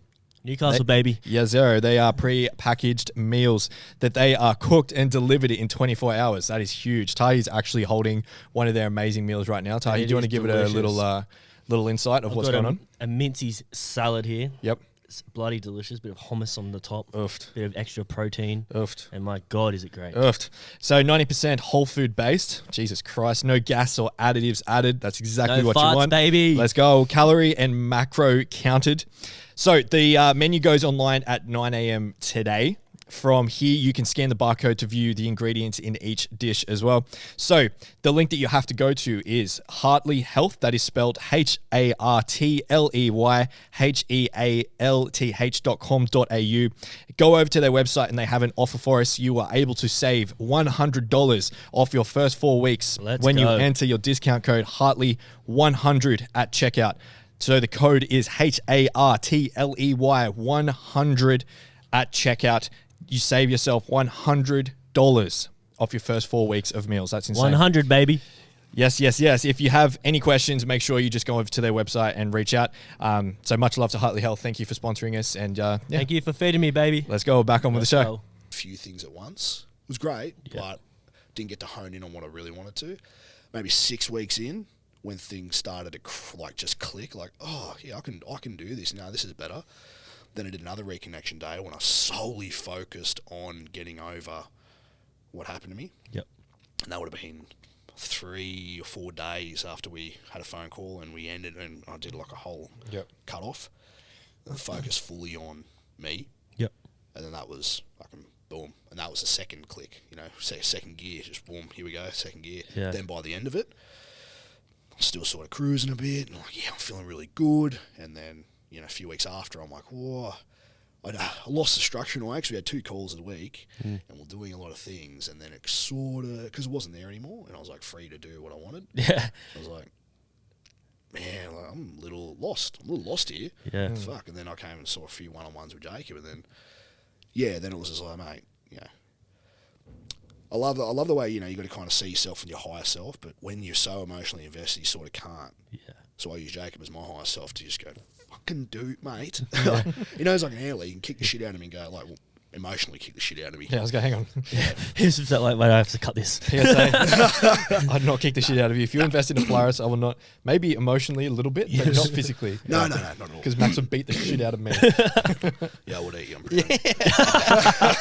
Baby. Yes, sir. They are pre-packaged meals that they are cooked and delivered in 24 hours. That is huge. Tahi is actually holding one of their amazing meals right now. Tahi, do you want to give it a little insight of what's going on? A mincy salad here. Yep. It's bloody delicious. Bit of hummus on the top. Oofed. Bit of extra protein. Oofed. And my God, is it great. Oofed. So 90% whole food based. Jesus Christ. No gas or additives added. That's exactly what farts, you want. Baby. Let's go. Calorie and macro counted. So the menu goes online at 9 a.m. today. From here, you can scan the barcode to view the ingredients in each dish as well. So the link that you have to go to is Hartley Health. That is spelled HartleyHealth.com.au. Go over to their website and they have an offer for us. You are able to save $100 off your first 4 weeks when you enter your discount code Hartley100 at checkout. So the code is HARTLEY 100 at checkout. You save yourself $100 off your first 4 weeks of meals. That's insane. 100, baby. Yes. If you have any questions, make sure you just go over to their website and reach out. So much love to Hartley Health. Thank you for sponsoring us. And thank you for feeding me, baby. Let's go back on with the show. A few things at once. It was great, but didn't get to hone in on what I really wanted to. Maybe 6 weeks in, when things started to just click, like, oh yeah, I can do this now. This is better. Then I did another reconnection day when I solely focused on getting over what happened to me. Yep. And that would have been 3 or 4 days after we had a phone call and we ended, and I did like a whole cut off and focus fully on me. Yep. And then that was boom. And that was the second click, second gear, just boom, here we go, second gear. Yeah. Then by the end of it, I'm still sort of cruising a bit and I'm feeling really good. And then, a few weeks after, I'm like, whoa, I lost the structure in a way because we had 2 calls a week and we're doing a lot of things. And then it sort of, because it wasn't there anymore and I was like free to do what I wanted. Yeah. I was like, man, I'm a little lost. I'm a little lost here. Yeah. Fuck. And then I came and saw a few one-on-ones with Jacob and then, then it was just like, mate, I love the way, you got to kind of see yourself in your higher self, but when you're so emotionally invested, you sort of can't. Yeah. So I use Jacob as my higher self to just go, fucking do it, mate. He knows I can handle it. He can kick the shit out of me and go, emotionally kick the shit out of me. Yeah, I was going, hang on. He's just like, wait, I have to cut this. PSA, I'd not kick the shit out of you. If you invest in a Polaris, I will not, maybe emotionally a little bit, but not physically. No, not at all. Because Max would beat the shit out of me. Yeah, I would eat you, I'm pretty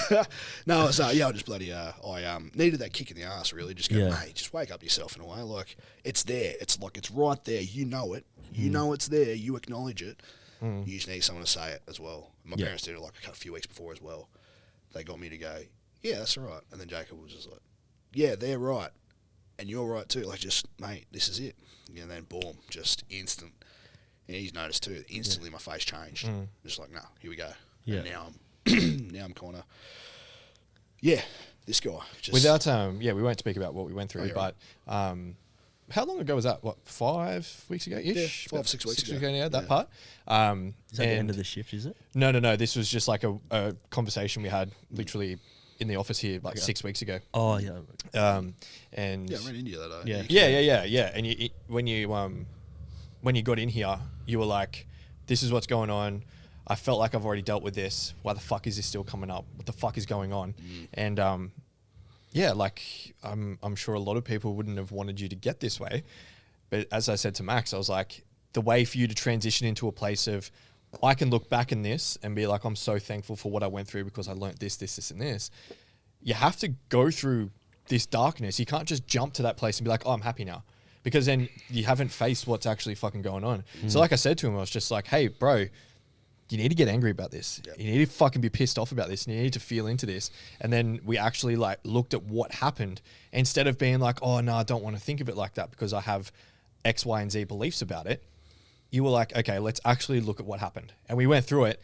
sure. No, so, I just bloody, I needed that kick in the ass, really. Just go, mate, just wake up yourself in a way. Like, it's there. It's like, it's right there. You know it. You know it's there. You acknowledge it. You just need someone to say it as well. My parents did it like a few weeks before as well. They got me to go, yeah, that's right. And then Jacob was just like, yeah, they're right. And you're right too. Like, just, mate, this is it. And then, boom, just instant. And he's noticed too. Instantly my face changed. Just like, here we go. Yeah. And now I'm kind of, this guy. Just without, we won't speak about what we went through, but how long ago was that? What, 5 weeks ago-ish? Yeah, 5 6 weeks ago. Yeah, that part. Is that the end of the shift, is it? No. This was just like a conversation we had literally in the office here 6 weeks ago. Oh, yeah. And I ran into you that day. Yeah. And when you got in here, you were like, this is what's going on. I felt like I've already dealt with this. Why the fuck is this still coming up? What the fuck is going on? And I'm sure a lot of people wouldn't have wanted you to get this way. But as I said to Max, I was like, the way for you to transition into a place of, I can look back in this and be like, I'm so thankful for what I went through because I learned this, and this. You have to go through this darkness. You can't just jump to that place and be like, oh, I'm happy now. Because then you haven't faced what's actually fucking going on. So like I said to him, I was just like, hey, bro, you need to get angry about this. Yep. You need to fucking be pissed off about this. And you need to feel into this. And then we actually looked at what happened instead of being like, oh no, I don't want to think of it like that because I have X, Y, and Z beliefs about it. You were like, okay, let's actually look at what happened. And we went through it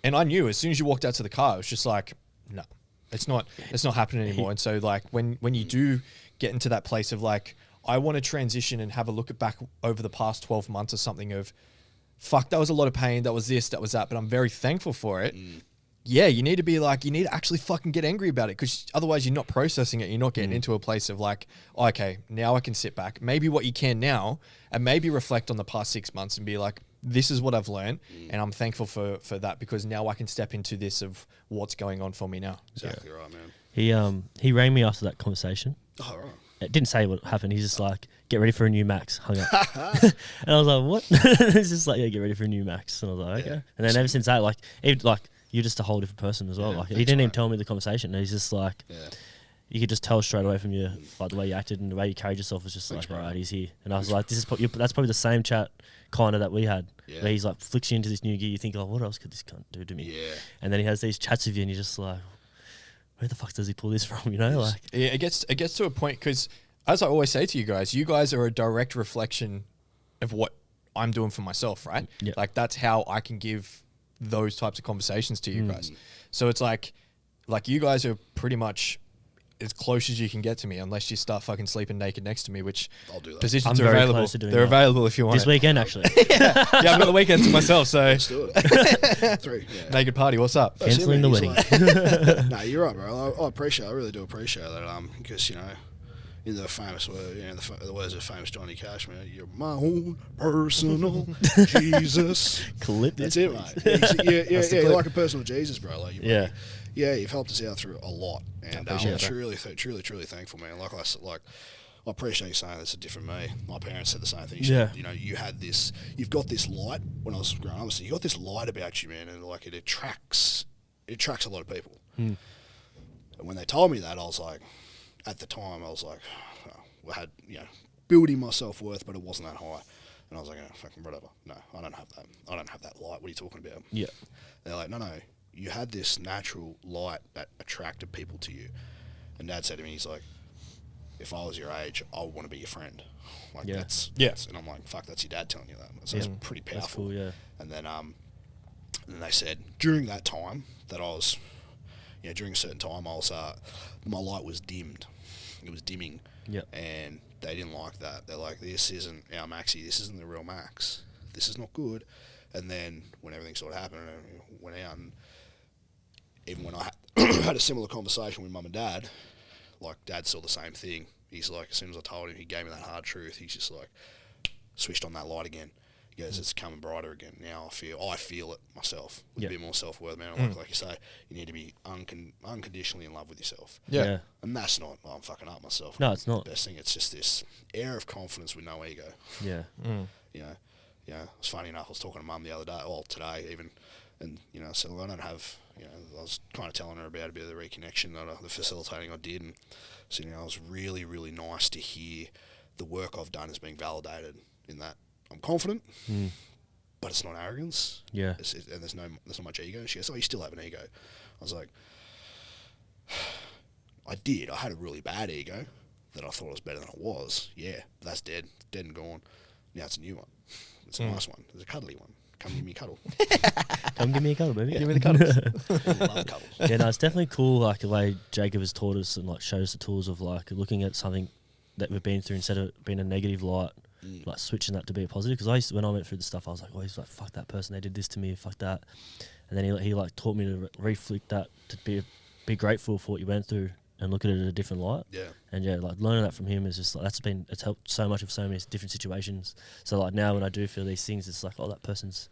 And I knew as soon as you walked out to the car, it was just like, no, it's not happening anymore. And so like when you do get into that place of like, I want to transition and have a look at back over the past 12 months or something of, fuck, that was a lot of pain. That was this, that was that. But I'm very thankful for it. Yeah, you need to be like, you need to actually fucking get angry about it, because otherwise you're not processing it. You're not getting into a place of like, okay, now I can sit back. Maybe what you can now, and maybe reflect on the past 6 months and be like, this is what I've learned, and I'm thankful for that, because now I can step into this of what's going on for me now. Exactly right, man. He rang me after that conversation. Oh, right. It didn't say what happened. He's just like, get ready for a new Max. Hung up. And I was like, what? He's just like, yeah, get ready for a new Max. And I was like, okay. And then ever since that, like, you're just a whole different person as well. Like, he didn't even tell me the conversation. He's just like, you could just tell straight away from your, like, the way you acted and the way you carried yourself was just like, all right, he's here. And I was like, that's probably the same chat kind of that we had, where he's like, flicks you into this new gear. You think, oh, what else could this cunt do to me? Yeah. And then he has these chats with you and you're just like, where the fuck does he pull this from? You know, like, yeah, it gets to a point, because as I always say to you guys are a direct reflection of what I'm doing for myself, right? Yeah. Like, that's how I can give those types of conversations to you guys. So it's like you guys are pretty much as close as you can get to me, unless you start fucking sleeping naked next to me, which I'll do that. Positions I'm are very available. close to doing They're that. available if you want this weekend, actually. yeah, I've got the weekend to myself, so Let's do it. 3. Yeah. naked party, what's up? Cancelling the wedding. Like, no, you're right, bro. I really do appreciate that. Because, you know, in the famous word, the words of famous Johnny Cash, man, you're my own personal Jesus. Clip That's this, it, please. mate. Yeah, you're like a personal Jesus, bro. Like, Yeah. You've helped us out through a lot, and I'm truly thankful, man. Like I appreciate you saying that's a different me. My parents said the same thing. You know, you've got this light. When I was growing up, you got this light about you, man, and like it attracts a lot of people. And when they told me that, I was like, at the time, I was like, oh, I had, building my self-worth, but it wasn't that high. And I was like, oh, fucking whatever. No, I don't have that. I don't have that light. What are you talking about? Yeah. They're like, no, you had this natural light that attracted people to you. And Dad said to me, he's like, if I was your age, I would want to be your friend. Like, that's, and I'm like, fuck, that's your dad telling you that. So it's pretty powerful. That's cool, yeah. And then they said, during that time that I was, during a certain time, I was, my light was dimmed. It was dimming. Yeah. And they didn't like that. They're like, this isn't our Maxi. This isn't the real Max. This is not good. And then when everything sort of happened, and went out, and even when I had a similar conversation with Mum and Dad, like, Dad saw the same thing. He's like, as soon as I told him, he gave me that hard truth. He's just like, switched on that light again. He goes, it's coming brighter again. Now I feel it myself with a bit more self-worth, man. Like you say, you need to be unconditionally in love with yourself. Yeah. And that's not, I'm fucking up myself. No, it's not. The best thing, it's just this air of confidence with no ego. Yeah. It's funny enough, I was talking to Mum the other day, today even, and, I said, well, I don't have, I was kind of telling her about a bit of the reconnection, the facilitating I did, and so, it was really, really nice to hear the work I've done is being validated in that I'm confident, but it's not arrogance. Yeah. And there's not much ego. She goes, oh, you still have an ego. I was like, I did. I had a really bad ego that I thought was better than I was. Yeah, but that's dead and gone. Now it's a new one. It's a nice one. There's a cuddly one. Come give me a cuddle. Come give me a cuddle, baby. Give me the cuddles. I love cuddles. Yeah, no, it's definitely cool, like, the way Jacob has taught us and, like, showed us the tools of, like, looking at something that we've been through instead of being a negative light, like, switching that to be a positive. Because when I went through the stuff, I was like, oh, he's like, fuck that person, they did this to me, fuck that. And then he like, taught me to reflect that, to be grateful for what you went through and look at it at a different light. Yeah. And, like, learning that from him is just, like, it's helped so much of so many different situations. So, like, now when I do feel these things, it's like, oh, that person's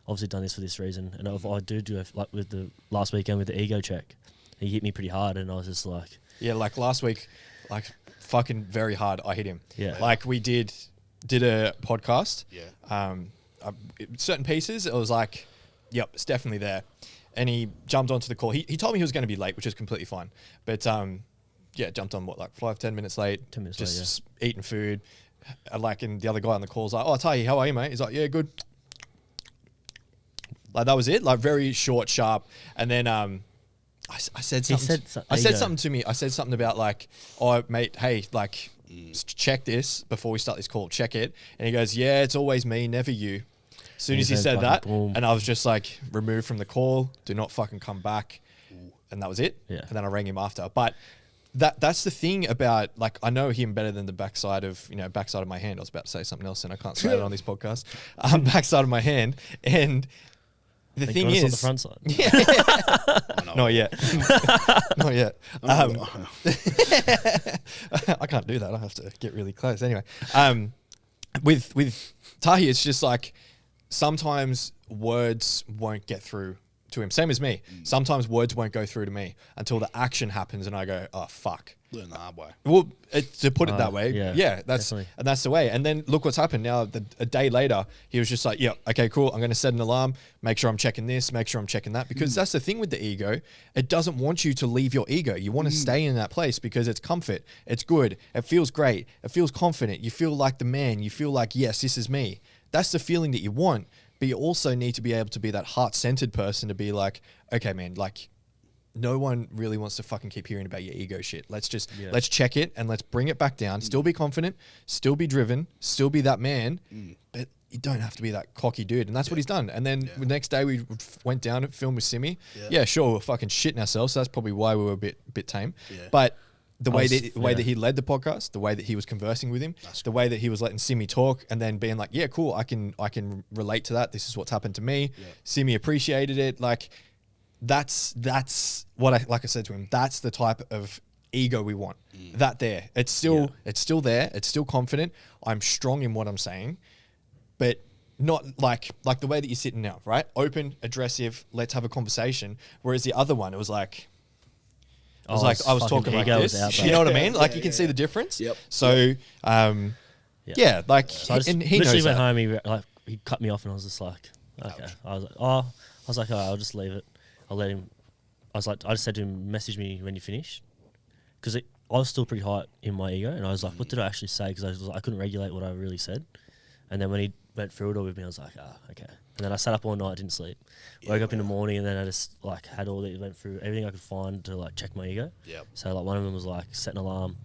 obviously done this for this reason. And if I do like with the last weekend with the ego check, he hit me pretty hard, and I was just like, yeah, like last week, like fucking very hard, I hit him. Yeah. Like we did a podcast. Yeah. Certain pieces, it was like, yep, it's definitely there. And he jumped onto the call. He told me he was going to be late, which is completely fine. But jumped on 5-10 minutes late. 10 minutes just late, eating food. And the other guy on the call's like, oh, Tahi, how are you, mate? He's like, yeah, good. Like, that was it. Like, very short, sharp. And then I said something. I said something to me. I said something about, like, oh, mate, hey, like, check this before we start this call. Check it. And he goes, yeah, it's always me, never you. As soon And as he then said fucking that, boom. and I was just like, removed from the call, do not fucking come back. And that was it. Yeah. And then I rang him after. But that's the thing about, like, I know him better than the backside of my hand. I was about to say something else and I can't say it on this podcast. Backside of my hand. And the thing God it's is, not the front side. not yet. Not yet. I can't do that. I have to get really close. Anyway, with Tahi, it's just like sometimes words won't get through to him. Same as me. Sometimes words won't go through to me until the action happens and I go, oh, fuck. Learn the hard way. Well, to put it that way, yeah, that's definitely. and that's the way. And then look what's happened now. A day later, he was just like, "Yeah, okay, cool. I'm going to set an alarm. Make sure I'm checking this. Make sure I'm checking that." Because that's the thing with the ego. It doesn't want you to leave your ego. You want to stay in that place because it's comfort. It's good. It feels great. It feels confident. You feel like the man. You feel like, yes, this is me. That's the feeling that you want. But you also need to be able to be that heart-centered person to be like, okay, man, like, no one really wants to fucking keep hearing about your ego shit. Let's check it and let's bring it back down. Still be confident, still be driven, still be that man, but you don't have to be that cocky dude. And that's what he's done. And then the next day we went down and filmed with Simi. Yeah, sure, we're fucking shitting ourselves. So that's probably why we were a bit tame. Yeah. But the way that he led the podcast, the way that he was conversing with him, the way that he was letting Simi talk and then being like, yeah, cool, I can relate to that. This is what's happened to me. Yeah. Simi appreciated it. Like, that's what I said to him, that's the type of ego we want. That there. It's still there. It's still confident. I'm strong in what I'm saying, but not like the way that you're sitting now, right? Open, addressive, let's have a conversation. Whereas the other one, it was like, I was talking like this. You know what I mean? Like you can see the difference. Yep. So, like, So I just and he literally knows went that. home. He cut me off, and I was just like, okay. I was like, oh, I'll just leave it. I'll let him. I just said to him, message me when you finish, because I was still pretty high in my ego, and I was like, what did I actually say? Because I couldn't regulate what I really said. And then when he went through it all with me, I was like, okay. And then I sat up all night, didn't sleep. Woke up in the morning, and then I just like had all that, went through everything I could find to like check my ego. Yep. So like one of them was like set an alarm.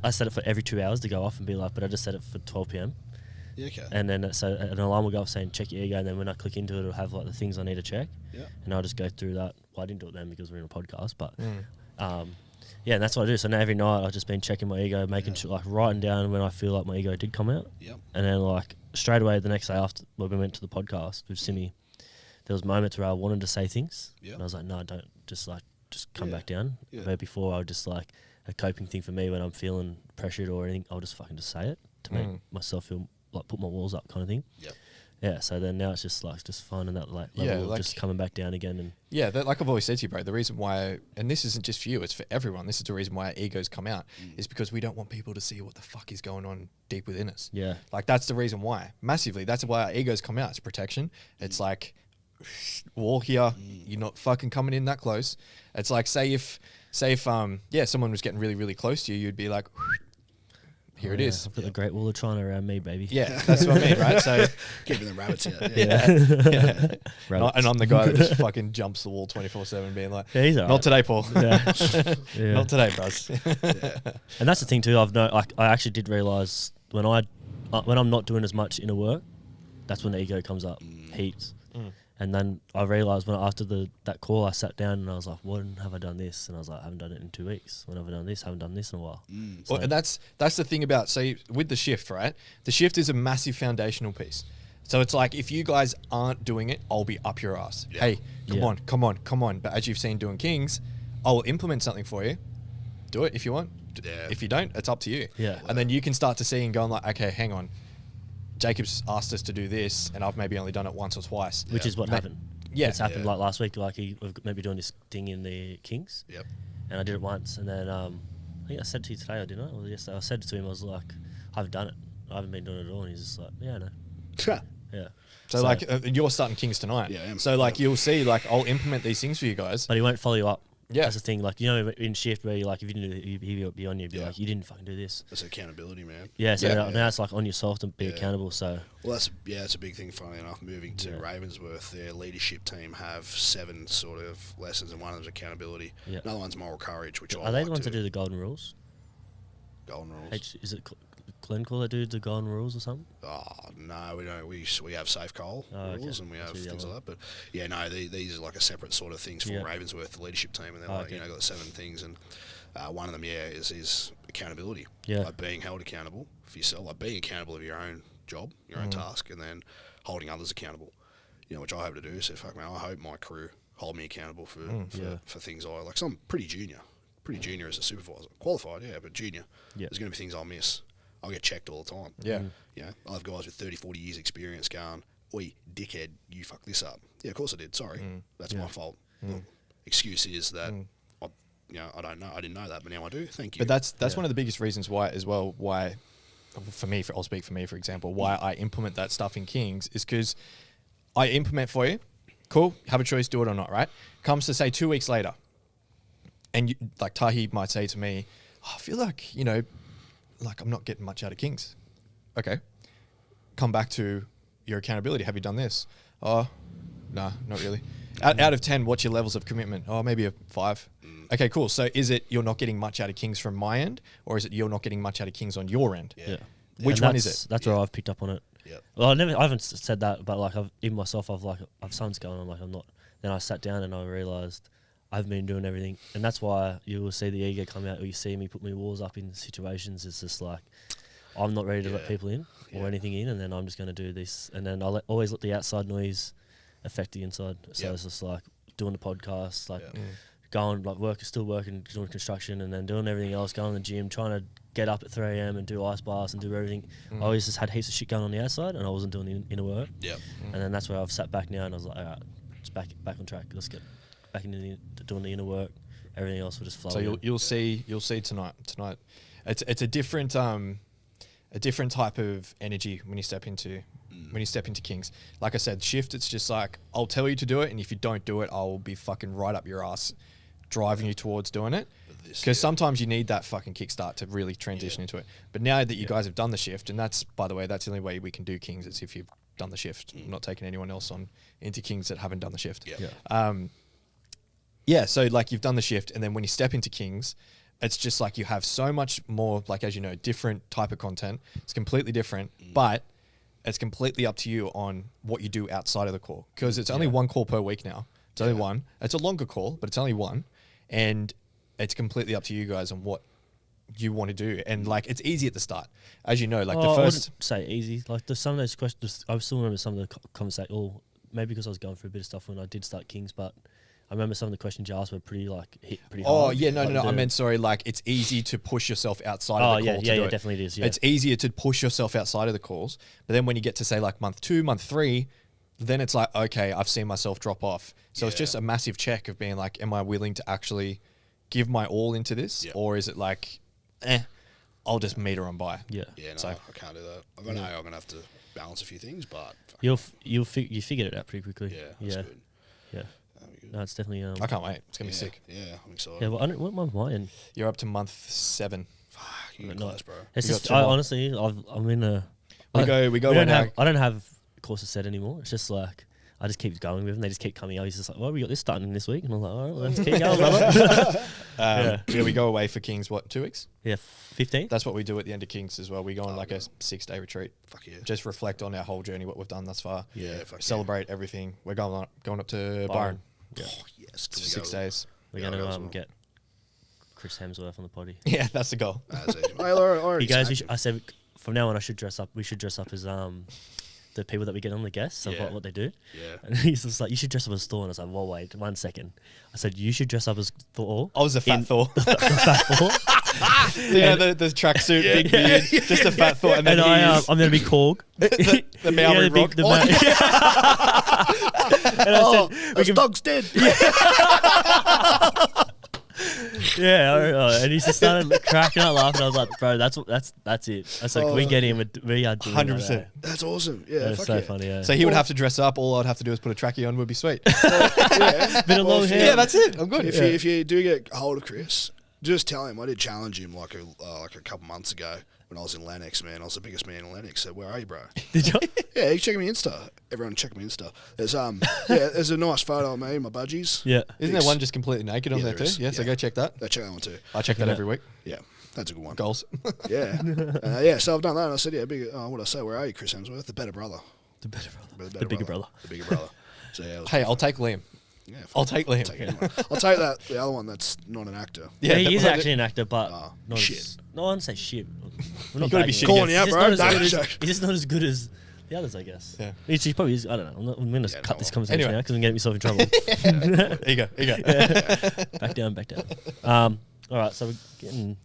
I set it for every 2 hours to go off and be like, but I just set it for 12 p.m. Yeah, okay. And then so an alarm will go off saying check your ego, and then when I click into it, it'll have like the things I need to check. Yeah. And I'll just go through that. Well, I didn't do it then because we're in a podcast, but yeah, and that's what I do. So now every night I've just been checking my ego, making sure, like writing down when I feel like my ego did come out. Yep. And then like straight away the next day after when we went to the podcast with Simi, there was moments where I wanted to say things, and I was like, no, don't, just come back down. Yeah. Where before I would just like a coping thing for me when I'm feeling pressured or anything, I'll just fucking just say it to make myself feel like put my walls up kind of thing. Yep. Yeah, so then now it's just like just finding that level of just coming back down again. And yeah, like I've always said to you, bro, the reason why, and this isn't just for you, it's for everyone, this is the reason why our egos come out, is because we don't want people to see what the fuck is going on deep within us. Yeah. Like that's the reason why, massively. That's why our egos come out. It's protection. It's like, wall here, you're not fucking coming in that close. It's like, say if someone was getting really, really close to you, you'd be like, here it is. I've got the Great Wall of China around me, baby. Yeah, that's what I mean, right? So keeping the rabbits out. And I'm the guy that just fucking jumps the wall 24/7, being like, he's all right. Not today, Paul. Yeah. Not today, bros. And that's the thing too. I actually did realize when I'm not doing as much inner work, that's when the ego comes up heaps. And then I realised after that call, I sat down and I was like, when have I done this? And I was like, I haven't done it in 2 weeks. When have I done this? I haven't done this in a while. Well, and that's the thing about, so with the shift, right? The shift is a massive foundational piece. So it's like, if you guys aren't doing it, I'll be up your ass. Yeah. Hey, come on. But as you've seen doing Kings, I'll implement something for you. Do it if you want. Yeah. If you don't, it's up to you. Yeah. And then you can start to see and going like, okay, hang on. Jacob's asked us to do this, and I've maybe only done it once or twice. Which is what happened. Yeah. It's happened like last week, like we're maybe doing this thing in the Kings. Yep. And I did it once, and then I think I said to you today, or didn't I? Or yesterday, I said to him, I was like, I haven't done it. I haven't been doing it at all. And he's just like, yeah, no. Yeah. So like, you're starting Kings tonight. Yeah. So like, you'll see, like, I'll implement these things for you guys. But he won't follow you up. Yeah. That's the thing. Like, you know, in shift where you're like, if you didn't do it, he'd be on you. Be like, you didn't fucking do this. That's accountability, man. Yeah. So now it's like on yourself to be accountable. So. Well, that's a big thing. Funnily enough, moving to Ravensworth, their leadership team have 7 sort of lessons, and one of them's accountability. Yeah. Another one's moral courage, which are they the ones that do the golden rules? Golden rules. Is it Glencore that do the golden rules or something? Oh no, we don't. We have safe coal rules and we have things like that. But yeah, no, these are like a separate sort of things for Ravensworth, the leadership team, and they're like got the 7 things, and one of them is accountability. Yeah, like being held accountable for yourself, like being accountable of your own job, your own task, and then holding others accountable. Which I hope to do. So fuck man, I hope my crew hold me accountable for things I like. So I'm pretty junior as a supervisor, qualified, but junior. There's going to be things I'll miss. I'll get checked all the time. I'll have guys with 30, 40 years experience going, "Oi, dickhead, you fucked this up." Yeah, of course I did. Sorry, that's my fault. The excuse is that I don't know. I didn't know that, but now I do. Thank you. But that's one of the biggest reasons why, for me, I'll speak for me, for example, why I implement that stuff in Kings is because I implement for you. Cool, have a choice, do it or not. Right? Comes to say 2 weeks later, and like Tahi might say to me, I feel like like I'm not getting much out of Kings. Okay. Come back to your accountability. Have you done this? Oh, nah, not really. Out of 10, what's your levels of commitment? Oh, maybe a 5. Okay, cool. So is it you're not getting much out of Kings from my end, or is it you're not getting much out of Kings on your end? Yeah. Which one is it? That's where I've picked up on it. Yeah. Well, I haven't said that, but like even myself, I've something's going on. Like I'm not. Then I sat down and I realised I've been doing everything, and that's why you will see the ego come out, or you see me put my walls up in situations. It's just like I'm not ready to let people in or anything in, and then I'm just going to do this, and then I always let the outside noise affect the inside. So it's just like doing the podcast, like going like still working, doing construction, and then doing everything else, going to the gym, trying to get up at 3 a.m. and do ice baths and do everything. I always just had heaps of shit going on the outside, and I wasn't doing the inner work. And then that's where I've sat back now, and I was like, all right, it's back on track. Let's get back into doing the inner work. Everything else will just flow. So you'll see tonight. It's a different type of energy when you step into Kings. Like I said, Shift, it's just like I'll tell you to do it, and if you don't do it, I'll be fucking right up your ass driving you towards doing it. Because sometimes you need that fucking kickstart to really transition into it. But now that you guys have done the Shift, and that's, by the way, that's the only way we can do Kings is if you've done the Shift. I'm not taking anyone else on into Kings that haven't done the Shift. So like you've done the Shift, and then when you step into Kings, it's just like you have so much more, like, as you know, different type of content. It's completely different, but it's completely up to you on what you do outside of the call. Because it's only one call per week now. It's only one. It's a longer call, but it's only one. And it's completely up to you guys on what you want to do. And like, it's easy at the start. As you know, like the I first... wouldn't say easy. Like some of those questions, I still remember some of the conversation, or maybe because I was going through a bit of stuff when I did start Kings, but I remember some of the questions you asked were pretty hit pretty hard. Oh yeah, no. I meant, sorry, like it's easy to push yourself outside of the call. Yeah, definitely it is. Yeah. It's easier to push yourself outside of the calls, but then when you get to say like month 2, month 3, then it's like, okay, I've seen myself drop off. So it's just a massive check of being like, am I willing to actually give my all into this, or is it like, I'll just meter on by? Yeah, no, so, I can't do that. I'm gonna have to balance a few things, but you figured it out pretty quickly. Yeah, that's good. Yeah. No, it's definitely. I can't wait. It's gonna be sick. Yeah, I'm excited. Yeah, well, what month am I in? You're up to month 7. Fuck, you're close, bro. It's just honestly, I'm in a. We go. I don't have courses set anymore. It's just like I just keep going with them. They just keep coming out. He's just like, well, we got this starting this week, and I'm like, all right, well, let's keep going, brother. We go away for Kings. What, 2 weeks? Yeah, 15. That's what we do at the end of Kings as well. We go on like a 6-day retreat. Fuck yeah. Just reflect on our whole journey, what we've done thus far. Yeah, celebrate everything. We're going up to Byron. Yeah. Oh, yes. For 6 days. We're going to get Chris Hemsworth on the potty. Yeah, that's the goal. He goes, I said, from now on, I should dress up. We should dress up as the people that we get on, the guests, of what they do. Yeah. And he's just like, you should dress up as Thor. And I was like, well, wait 1 second. I said, you should dress up as Thor. I was a fat Thor. The fat Thor. The tracksuit, big beard, just a fat Thor. And then I'm going to be Korg. the Maori rock. And I said, the dog's dead. And he just started cracking up laughing. I was like, bro, that's it. I was like, can we get him? We are doing 100%. That's awesome. Yeah, it's so funny. Yeah. So he would have to dress up. All I'd have to do is put a trackie on. Would be sweet. Bit of long hair. Yeah, that's it. I'm good. If you do get a hold of Chris, Just tell him. I did challenge him like a couple months ago when I was in Lennox, man. I was the biggest man in Lennox. Said, "Where are you, bro?" Did you? Yeah, you check me Insta. Everyone check me Insta. There's there's a nice photo of me and my budgies. Yeah. Isn't there one just completely naked on there too? is. Yeah, so go check that. I check that one too. I check that every week. Yeah, that's a good one. Goals. Yeah, so I've done that. And I said, what did I say? Where are you, Chris Hemsworth? The better brother. The better brother. The The bigger brother. The bigger brother. So yeah. Hey, I'll take Liam. Yeah, I'll take Liam. I'll take that. The other one that's not an actor. Yeah, he is that- actually an actor, but not shit. As, no one say shit. We're You gotta be bagging shit him. Calling you out, He's bro. just not as No, good as- joke. he's just not as good as the others, I guess. Yeah. He probably is. I don't know. I'm going to Yeah, cut no. this conversation Anyway. now because I'm getting myself in trouble. Here you go. Back down. All right, so we're getting.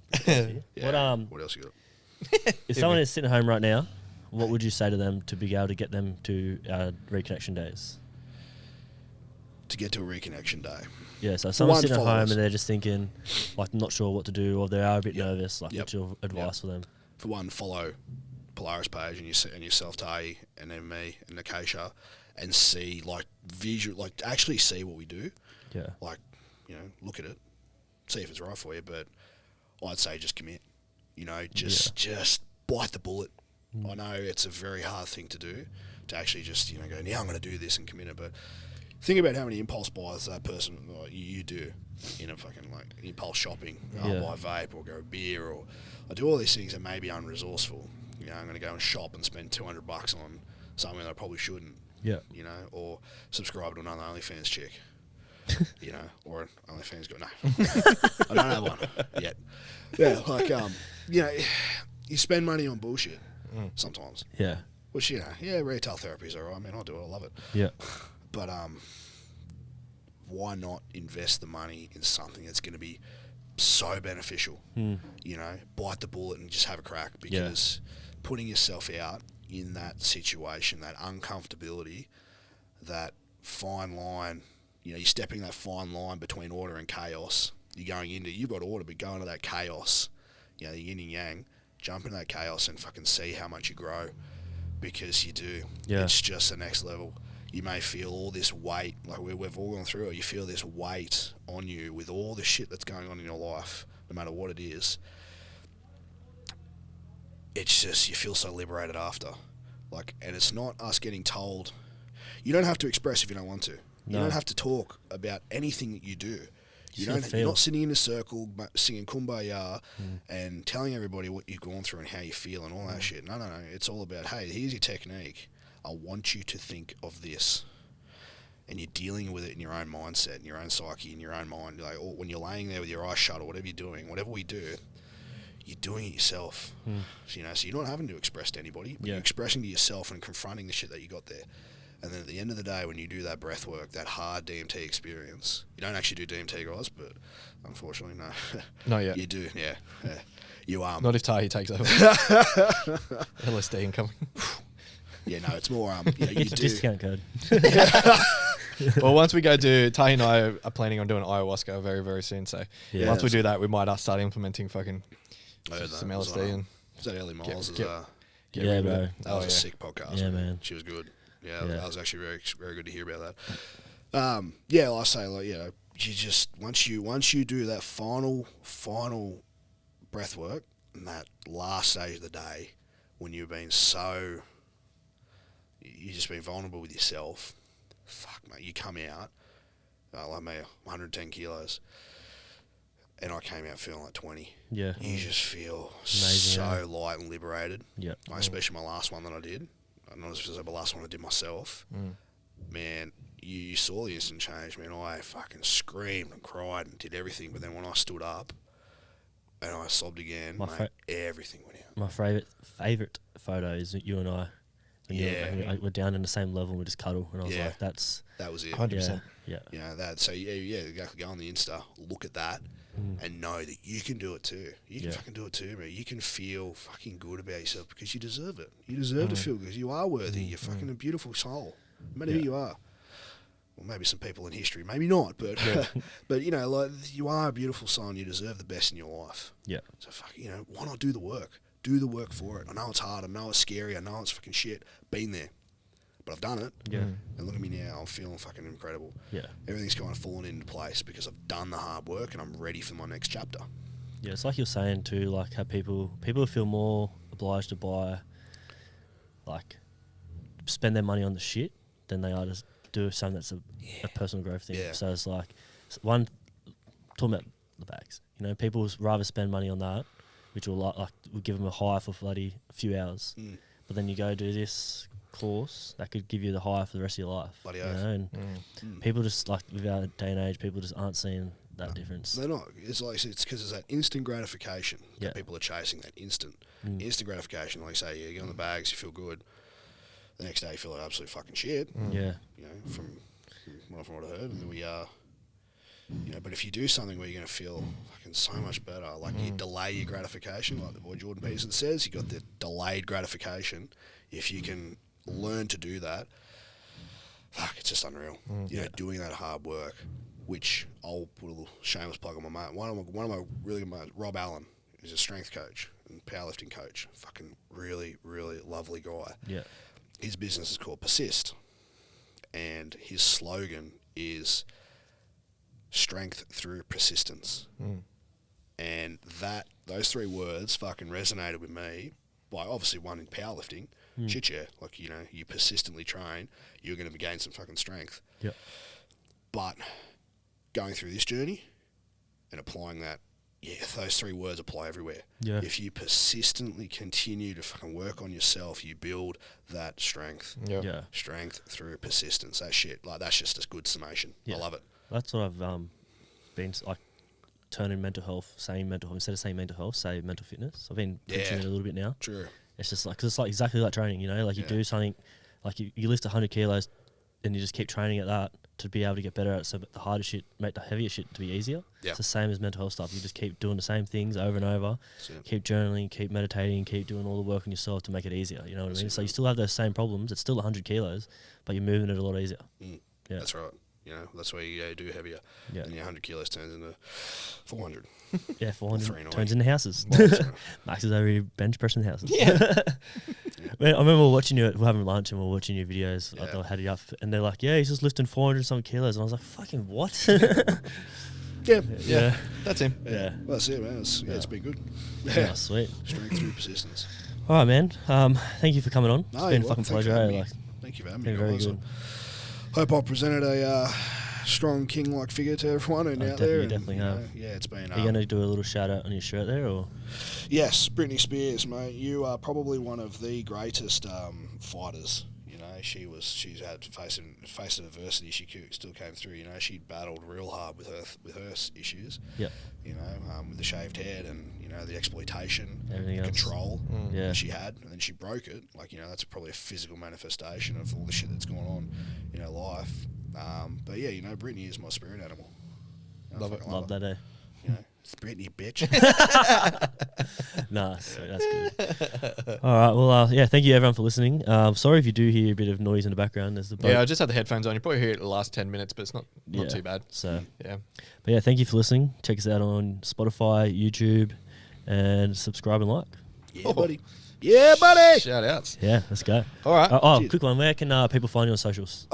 Yeah. What else you got? If someone is sitting at home right now, what would you say to them to be able to get them to reconnection days? To get to a reconnection day. Yeah, so if someone's one, sitting at home followers. and they're just thinking, like, not sure what to do, or they are a bit nervous, like, Yep. what's your advice for them? For one, follow Polaris page and yourself, Tahi, and then me and Nakasha, and see actually see what we do. Yeah. Like, look at it, see if it's right for you. But I'd say just commit. Just bite the bullet. I know it's a very hard thing to do, to actually just go, now I'm going to do this and commit it. But think about how many impulse buys that person you do in a fucking impulse shopping. I'll buy vape or go beer, or I do all these things that may be unresourceful. I'm going to go and shop and spend $200 on something that I probably shouldn't. Yeah. Or subscribe to another OnlyFans chick. Or an OnlyFans guy. No, I don't have one yet. Yeah, you spend money on bullshit sometimes. Yeah. Which retail therapy is alright. I mean, I'll do it. I love it. Yeah. But why not invest the money in something that's going to be so beneficial? Bite the bullet and just have a crack, because putting yourself out in that situation, that uncomfortability, that fine line, you're stepping that fine line between order and chaos. You've got order, but go into that chaos, the yin and yang, jump into that chaos and fucking see how much you grow, because you do. Yeah. It's just the next level. You may feel all this weight, like we've all gone through it. You feel this weight on you with all the shit that's going on in your life, no matter what it is. It's just, you feel so liberated after. And it's not us getting told. You don't have to express if you don't want to. No. You don't have to talk about anything that you do. You're feel. not sitting in a circle singing Kumbaya and telling everybody what you've gone through and how you feel and all that shit. No. It's all about, hey, here's your technique. I want you to think of this. And you're dealing with it in your own mindset, in your own psyche, in your own mind. When you're laying there with your eyes shut or whatever you're doing, whatever we do, you're doing it yourself. So you're not having to express to anybody, but you're expressing to yourself and confronting the shit that you got there. And then at the end of the day, when you do that breath work, that hard DMT experience, you don't actually do DMT, guys, but unfortunately, no. Not yet. You do, yeah. You Not if Tahi takes over. LSD incoming. Yeah, no, it's more you Get your do. discount code. Well, once we go to Tahi and I are planning on doing ayahuasca very, very soon. So Yeah. once we do that, we might start implementing fucking I heard some that. Was LSD and was that Ellie Miles? get Yeah, rid of bro. it. That was a sick podcast. Yeah, man. She was good. Yeah, Yeah. that was actually very, very good to hear about that. Yeah, like I say, you just once you do that final breath work and that last stage of the day, when you've been you've just been vulnerable with yourself. Fuck, mate, you come out like me, 110 kilos, and I came out feeling like 20. Yeah. You just feel Amazing, so light and liberated. Yeah. Especially my last one that I did. Not as the last one I did myself. Man, you saw the instant change, man. I fucking screamed and cried and did everything. But then when I stood up and I sobbed again, everything went out. My favourite photo is you and I. When we're down in the same level and we just cuddle. And I was like, that was it. 100%. Yeah. So exactly. Go on the Insta, look at that, and know that you can do it too. You can fucking do it too, man. You can feel fucking good about yourself because you deserve it. You deserve to feel good. You are worthy. You're fucking a beautiful soul, no matter who you are. Well, maybe some people in history, maybe not, but but you are a beautiful soul and you deserve the best in your life. Yeah. So why not do the work? Do the work for it. I know it's hard. I know it's scary. I know it's fucking shit. Been there. But I've done it. Yeah. And look at me now. I'm feeling fucking incredible. Yeah. Everything's kind of fallen into place because I've done the hard work and I'm ready for my next chapter. Yeah, it's like you're saying too, like how people feel more obliged to buy, like, spend their money on the shit than they are to do something that's a personal growth thing. Yeah. So it's like, talking about the bags, you know, people rather spend money on that, which will will give them a high for bloody a few hours. But then you go do this course that could give you the high for the rest of your life. Bloody you oath. know? And people just, like, with our day and age, people just aren't seeing that difference. They're not. It's like it's because it's that instant gratification Yeah. that people are chasing. That instant gratification. Like say, you get on the bags, you feel good. The next day, you feel like absolute fucking shit. Yeah. You know, from what I heard, and we are. You know, but if you do something where you're going to feel fucking so much better, like you delay your gratification, like the boy Jordan Peterson says, you got the delayed gratification. If you can learn to do that, fuck, it's just unreal. You know, doing that hard work, which I'll put a little shameless plug on my mate. One of my really good mates, Rob Allen, is a strength coach and powerlifting coach. Fucking really, really lovely guy. Yeah. His business is called Persist, and his slogan is strength through persistence. And those three words fucking resonated with me. Like, obviously, one in powerlifting. Shit, yeah. Like, you know, you persistently train, you're going to gain some fucking strength. Yep. But going through this journey and applying that, those three words apply everywhere. Yeah. If you persistently continue to fucking work on yourself, you build that strength. Yeah. Strength through persistence. That shit, like, that's just a good summation. Yeah. I love it. That's what I've been, like, turning mental health, saying mental health, instead of saying mental health, say mental fitness. I've been preaching it a little bit now. True. It's just like, cause it's like exactly like training, you know, like you do something, like you lift 100 kilos and you just keep training at that to be able to get better at it, so the harder shit, make the heavier shit to be easier. Yeah. It's the same as mental health stuff. You just keep doing the same things over and over, keep journaling, keep meditating, keep doing all the work on yourself to make it easier. You know what I mean? So you still have those same problems. It's still 100 kilos, but you're moving it a lot easier. Yeah. That's right. You know, that's why you do heavier. Yeah. And your 100 kilos turns into 400. Yeah, 400 390. turns into houses. Max is over here bench pressing houses. Yeah. Man, I remember watching you, we're having lunch and we're watching your videos. Yeah. I had you up and they're like, yeah, he's just lifting 400 some kilos. And I was like, fucking what? Yeah. That's him. Yeah. Well, that's it, man. It's been good. Yeah, sweet. Strength through persistence. All right, man. Thank you for coming on. No, It's been a you're fucking welcome. Thanks pleasure. for having Eh? me. Like, Thank you for having been me, very guys. good. Hope I presented a strong king-like figure to everyone and out there. Definitely and, have. It's been... Are you going to do a little shout out on your shirt there, or? Yes, Britney Spears, mate. You are probably one of the greatest fighters. You know, she's had to face adversity. She still came through. You know, she battled real hard with her issues. Yeah. You know, with the shaved head and the exploitation, Everything else. control Yeah. that she had, and then she broke it. Like, that's probably a physical manifestation of all the shit that's going on in her life. But yeah, Britney is my spirit animal. Love it. Love that, eh? It's Britney, bitch. Nice. That's good. All right. Well, thank you everyone for listening. Sorry if you do hear a bit of noise in the background. There's the boat. Yeah, I just had the headphones on. You probably hear it the last 10 minutes, but it's not too bad. So, yeah. But yeah, thank you for listening. Check us out on Spotify, YouTube, and subscribe and like. Yeah, buddy. Yeah, buddy. Shout outs. Yeah, let's go. All right. Cheers. Quick one. Where can people find you on socials?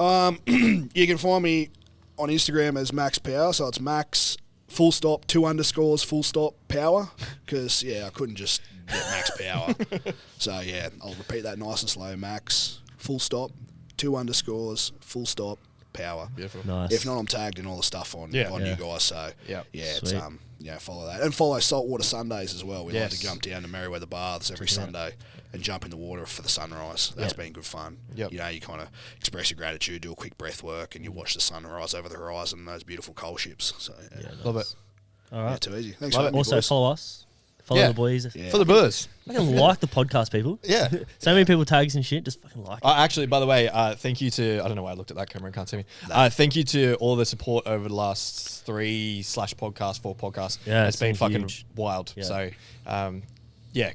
You can find me on Instagram as Max Power. So it's Max full stop 2 underscores full stop power, because I couldn't just get Max Power. So I'll repeat that nice and slow. Max full stop 2 underscores full stop power. Beautiful. Nice. If not, I'm tagged in all the stuff on you guys. So it's Sweet. follow that, and follow Saltwater Sundays as well. We like to Yes. jump down to Merriweather Baths every Sunday and jump in the water for the sunrise. That's been good fun. Yep. You kind of express your gratitude, do a quick breath work, and you watch the sunrise over the horizon and those beautiful coal ships. So Love it. All right. too easy. Thanks Love for it. having me, Also, boys. follow us. Follow the boys. For the buzz. Fucking like the podcast, people. Yeah. So many people tags and shit. Just fucking like it. Actually, by the way, thank you to, I don't know why I looked at that camera and can't see me. Thank you to all the support over the last 4 podcasts. Yeah, it's been been fucking huge. wild. Yeah. So,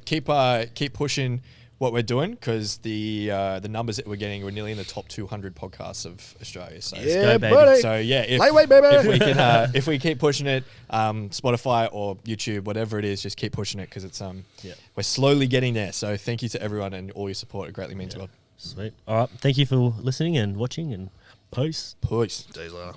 keep pushing what we're doing, because the numbers that we're getting, we're nearly in the top 200 podcasts of Australia. So Yeah, go, baby. buddy. So Lightweight, baby. if we can, if we keep pushing it, Spotify or YouTube, whatever it is, just keep pushing it, because it's we're slowly getting there. So thank you to everyone and all your support. It greatly means a lot. Sweet. All right. Thank you for listening and watching, and peace. Peace. Days later.